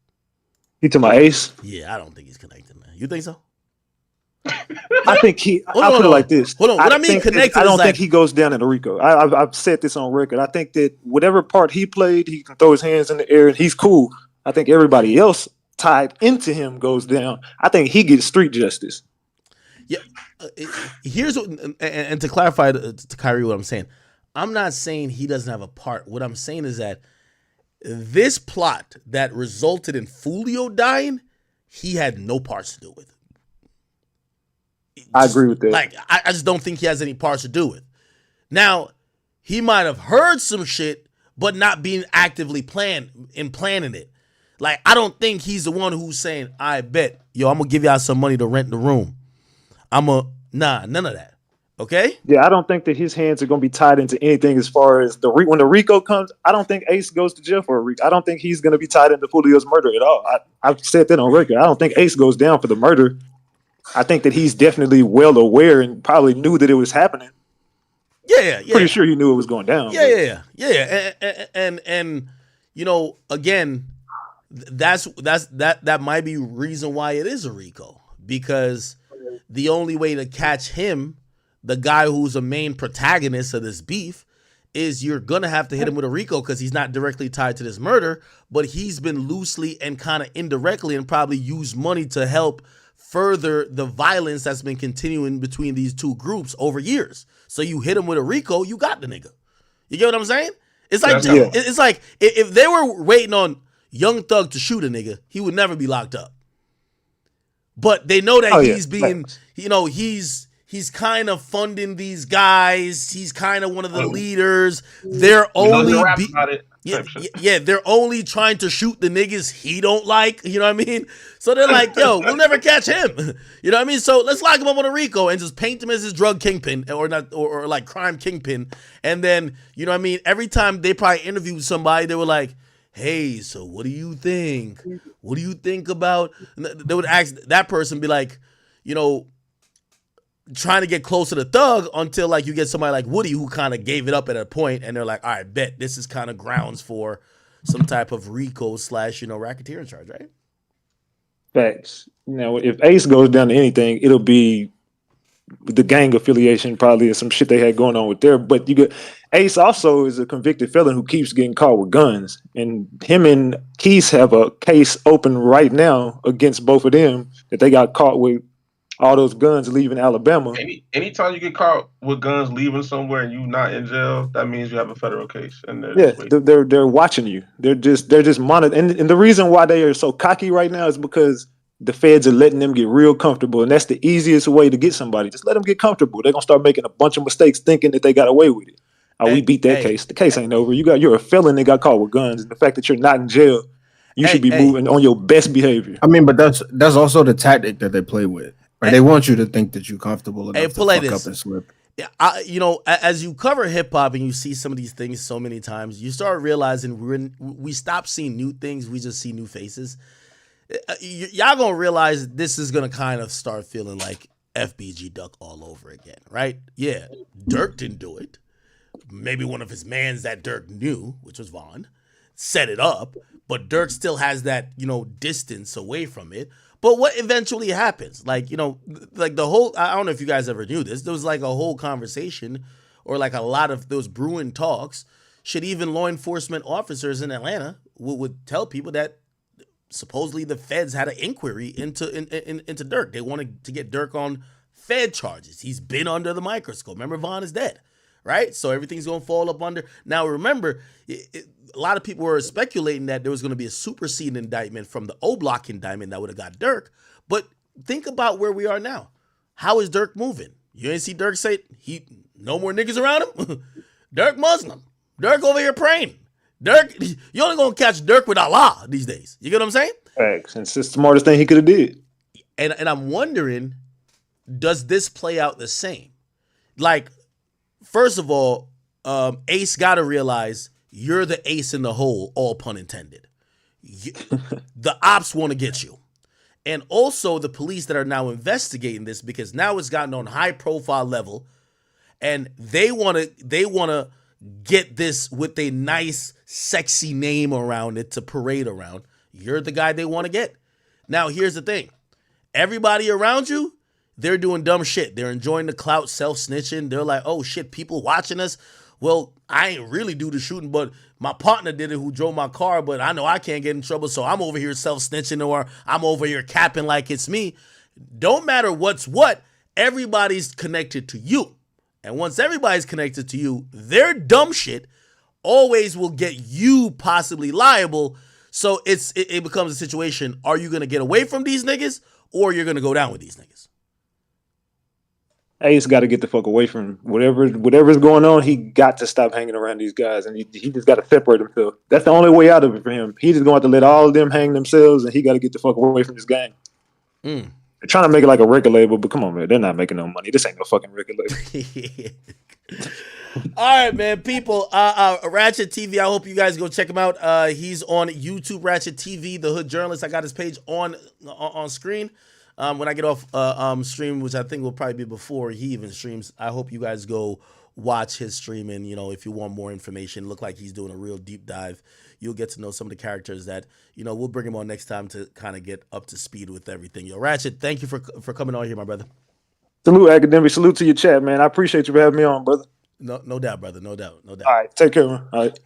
You to my Ace? Yeah, I don't think he's connected, man. You think so? I think he. I'll put it like this. Hold on. What I mean connected? I don't think he goes down in RICO. I've said this on record. I think that whatever part he played, he can throw his hands in the air and he's cool. I think everybody else tied into him goes down. I think he gets street justice. Yeah. Here's what, and to clarify to Kyrie what I'm saying. I'm not saying he doesn't have a part. What I'm saying is that this plot that resulted in Foolio dying, he had no parts to do with. I agree with that. Like, I just don't think he has any parts to do with. Now, he might have heard some shit, but not being actively planning it. Like, I don't think he's the one who's saying, I bet, yo, I'm going to give y'all some money to rent the room. Nah, none of that. Okay? Yeah, I don't think that his hands are going to be tied into anything as far as when the RICO comes. I don't think Ace goes to jail for a RICO. I don't think he's going to be tied into Julio's murder at all. I've said that on record. I don't think Ace goes down for the murder. I think that he's definitely well aware and probably knew that it was happening. Yeah. Pretty sure he knew it was going down. Yeah. And you know, again, that might be reason why it is a RICO, because the only way to catch him, the guy who's a main protagonist of this beef, is you're gonna have to hit him with a RICO because he's not directly tied to this murder, but he's been loosely and kind of indirectly and probably used money to help further the violence that's been continuing between these two groups over years. So you hit him with a RICO, you got the nigga. You get what I'm saying? It's like It's like if they were waiting on Young Thug to shoot a nigga, he would never be locked up. But they know that he's being, you know, he's kind of funding these guys. He's kind of one of the leaders. They're only they're only trying to shoot the niggas he don't like. You know what I mean? So they're like, yo, we'll never catch him. You know what I mean? So let's lock him up on a RICO and just paint him as his drug kingpin or like crime kingpin. And then, you know what I mean? Every time they probably interviewed somebody, they were like, hey, so what do you think? What do you think about? And they would ask that person, be like, you know, trying to get closer to Thug until like you get somebody like Woody who kind of gave it up at a point, and they're like, all right, bet this is kind of grounds for some type of RICO / racketeering charge, right? Facts. Now, if Ace goes down to anything, it'll be the gang affiliation, probably, or some shit they had going on with there. But Ace also is a convicted felon who keeps getting caught with guns, and him and Keith have a case open right now against both of them that they got caught with all those guns leaving Alabama. Anytime you get caught with guns leaving somewhere and you not in jail, that means you have a federal case. And they're watching you. They're just monitoring. And the reason why they are so cocky right now is because the feds are letting them get real comfortable, and that's the easiest way to get somebody. Just let them get comfortable. They're gonna start making a bunch of mistakes, thinking that they got away with it. We beat that case. The case ain't over. You're a felon that got caught with guns. And the fact that you're not in jail, you should be moving on your best behavior. I mean, but that's also the tactic that they play with. Right? They want you to think that you're comfortable enough to fuck up and slip. Yeah, you know, as you cover hip hop and you see some of these things so many times, you start realizing we stop seeing new things. We just see new faces. Y'all gonna realize this is gonna kind of start feeling like FBG Duck all over again, right? Yeah, Dirk didn't do it. Maybe one of his mans that Dirk knew, which was Vaughn, set it up, but Dirk still has that, you know, distance away from it. But what eventually happens, like, you know, like the whole, I don't know if you guys ever knew this, there was like a whole conversation or like a lot of those brewing talks. Should even law enforcement officers in Atlanta would tell people that supposedly the feds had an inquiry into Dirk. They wanted to get Dirk on Fed charges. He's been under the microscope. Remember, Vaughn is dead, right? So everything's going to fall up under. Now, remember, a lot of people were speculating that there was going to be a superseding indictment from the O-Block indictment that would have got Dirk. But think about where we are now. How is Dirk moving? You ain't see Dirk say no more niggas around him? Dirk Muslim. Dirk over here praying. Dirk, you only going to catch Dirk with Allah these days. You get what I'm saying? Facts. And it's the smartest thing he could have did. And I'm wondering, does this play out the same? Like, first of all, Ace got to realize you're the ace in the hole, all pun intended. The ops want to get you. And also the police that are now investigating this, because now it's gotten on high profile level, and they want to get this with a nice, sexy name around it to parade around. You're the guy they want to get. Now, here's the thing. Everybody around you, they're doing dumb shit. They're enjoying the clout, self-snitching. They're like, oh, shit, people watching us. Well, I ain't really do the shooting, but my partner did it who drove my car, but I know I can't get in trouble, so I'm over here self-snitching, or I'm over here capping like it's me. Don't matter what's what. Everybody's connected to you. And once everybody's connected to you, their dumb shit always will get you possibly liable. So it becomes a situation, are you going to get away from these niggas, or you're going to go down with these niggas? Ace got to get the fuck away from whatever's going on. He got to stop hanging around these guys, and he just got to separate himself. That's the only way out of it for him. He's just going to have to let all of them hang themselves, and he got to get the fuck away from this gang. They're trying to make it like a record label, but come on, man. They're not making no money. This ain't no fucking record label. All right, man. People, Ratchet TV, I hope you guys go check him out. He's on YouTube, Ratchet TV, the Hood Journalist. I got his page on screen. When I get off stream, which I think will probably be before he even streams, I hope you guys go watch his stream. And, if you want more information, look like he's doing a real deep dive. You'll get to know some of the characters that, we'll bring him on next time to kind of get up to speed with everything. Yo, Ratchet, thank you for coming on here, my brother. Salute, Akademiks. Salute to your chat, man. I appreciate you for having me on, brother. No doubt, brother. No doubt. All right. Take care, man. All right.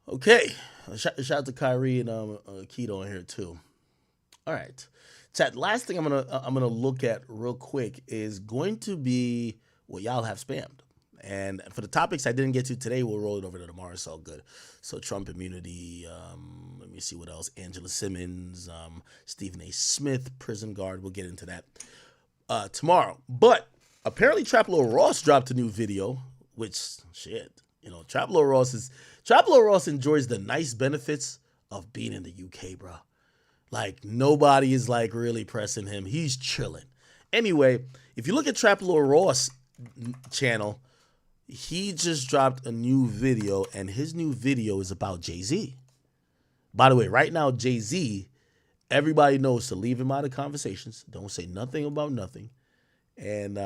Okay. Shout out to Kyrie and Keto on here, too. All right. Chat, last thing I'm gonna look at real quick is going to be what y'all have spammed. And for the topics I didn't get to today, we'll roll it over to tomorrow. It's all good. So Trump immunity, let me see what else. Angela Simmons, Stephen A. Smith, prison guard. We'll get into that tomorrow. But apparently Trap Lord Ross dropped a new video, which, shit, Trap Lord Ross enjoys the nice benefits of being in the UK, bro. Like, nobody is, like, really pressing him. He's chilling. Anyway, if you look at Trap Lord Ross' channel, he just dropped a new video, and his new video is about Jay-Z. By the way, right now, Jay-Z, everybody knows to leave him out of conversations. Don't say nothing about nothing. And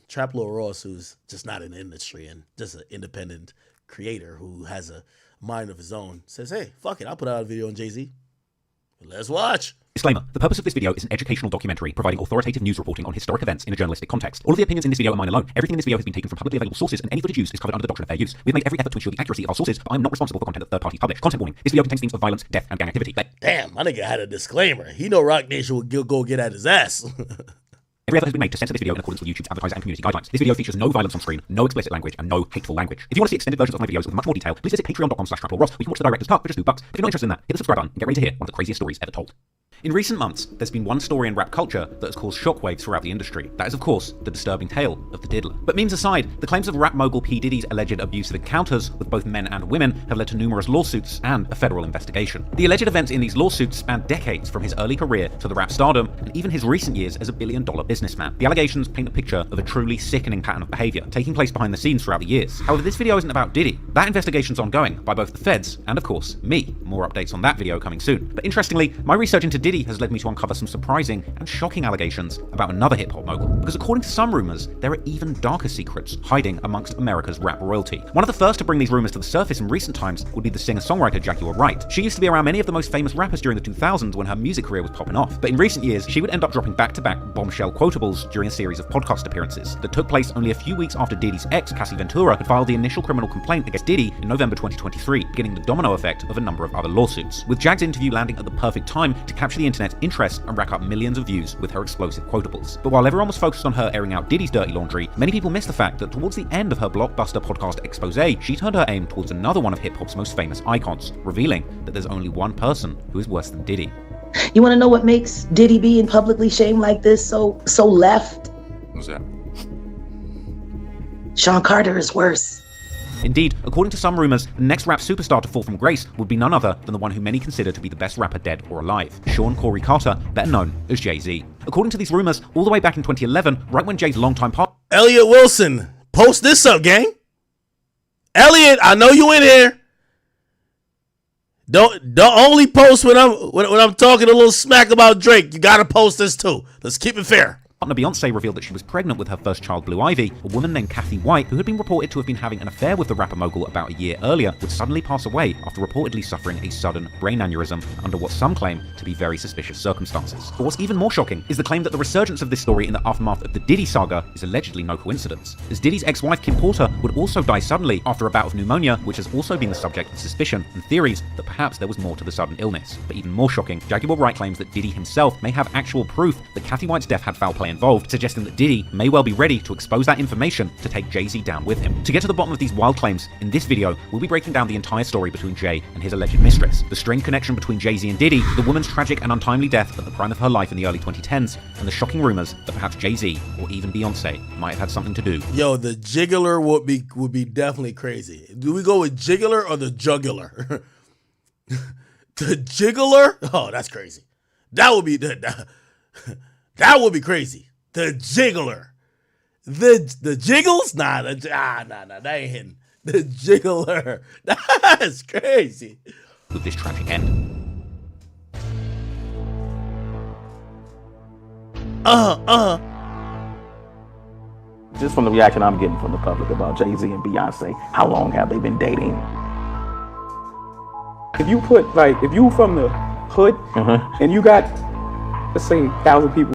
Trap Lord Ross, who's just not in the industry and just an independent creator who has a mind of his own, says, hey, fuck it, I'll put out a video on Jay-Z. Let's watch. Disclaimer. The purpose of this video is an educational documentary providing authoritative news reporting on historic events in a journalistic context. All of the opinions in this video are mine alone. Everything in this video has been taken from publicly available sources, and any footage used is covered under the doctrine of fair use. We've made every effort to ensure the accuracy of our sources, but I am not responsible for content that third parties publish. Content warning. This video contains themes of violence, death, and gang activity. Damn, my nigga had a disclaimer. He know Rock Nation would go get at his ass. Every effort has been made to censor this video in accordance with YouTube's advertiser and community guidelines. This video features no violence on screen, no explicit language, and no hateful language. If you want to see extended versions of my videos with much more detail, please visit patreon.com/TrapLordRoss, where you can watch the director's cut for just $2. If you're not interested in that, hit the subscribe button and get ready to hear one of the craziest stories ever told. In recent months, there's been one story in rap culture that has caused shockwaves throughout the industry. That is, of course, the disturbing tale of the diddler. But memes aside, the claims of rap mogul P. Diddy's alleged abusive encounters with both men and women have led to numerous lawsuits and a federal investigation. The alleged events in these lawsuits span decades, from his early career to the rap stardom, and even his recent years as a billion-dollar businessman. The allegations paint a picture of a truly sickening pattern of behavior taking place behind the scenes throughout the years. However, this video isn't about Diddy. That investigation's ongoing by both the feds and, of course, me. More updates on that video coming soon. But interestingly, my research into Diddy has led me to uncover some surprising and shocking allegations about another hip-hop mogul. Because according to some rumors, there are even darker secrets hiding amongst America's rap royalty. One of the first to bring these rumors to the surface in recent times would be the singer-songwriter Jaguar Wright. She used to be around many of the most famous rappers during the 2000s when her music career was popping off. But in recent years, she would end up dropping back-to-back bombshell quote quotables during a series of podcast appearances that took place only a few weeks after Diddy's ex, Cassie Ventura, had filed the initial criminal complaint against Diddy in November 2023, beginning the domino effect of a number of other lawsuits, with Jag's interview landing at the perfect time to capture the internet's interest and rack up millions of views with her explosive quotables. But while everyone was focused on her airing out Diddy's dirty laundry, many people missed the fact that towards the end of her blockbuster podcast expose, she turned her aim towards another one of hip-hop's most famous icons, revealing that there's only one person who is worse than Diddy. You want to know what makes Diddy being publicly shamed like this so left? What's that? Sean Carter is worse. Indeed, according to some rumors, the next rap superstar to fall from grace would be none other than the one who many consider to be the best rapper dead or alive, Sean Corey Carter, better known as Jay-Z. According to these rumors, all the way back in 2011, right when Jay's longtime partner Elliot Wilson, post this up, gang. Elliot, I know you in here. Don't only post when I'm talking a little smack about Drake. You gotta post this too. Let's keep it fair. Partner Beyonce revealed that she was pregnant with her first child, Blue Ivy. A woman named Kathy White, who had been reported to have been having an affair with the rapper mogul about a year earlier, would suddenly pass away after reportedly suffering a sudden brain aneurysm under what some claim to be very suspicious circumstances. But what's even more shocking is the claim that the resurgence of this story in the aftermath of the Diddy saga is allegedly no coincidence, as Diddy's ex-wife Kim Porter would also die suddenly after a bout of pneumonia, which has also been the subject of suspicion and theories that perhaps there was more to the sudden illness. But even more shocking, Jaguar Wright claims that Diddy himself may have actual proof that Kathy White's death had foul play involved, suggesting that Diddy may well be ready to expose that information to take Jay-Z down with him. To get to the bottom of these wild claims, in this video, we'll be breaking down the entire story between Jay and his alleged mistress, the strained connection between Jay-Z and Diddy, the woman's tragic and untimely death at the prime of her life in the early 2010s, and the shocking rumors that perhaps Jay-Z or even Beyonce might have had something to do. Yo, the jiggler would be definitely crazy. Do we go with jiggler or the jugular? The jiggler? Oh, that's crazy. That would be that would be crazy. The jiggler. The jiggles? Nah, that ain't hitting. The jiggler. That's crazy. With this tragic end. Just from the reaction I'm getting from the public about Jay-Z and Beyonce, how long have they been dating? If you from the hood and you got, let's say, 1,000 people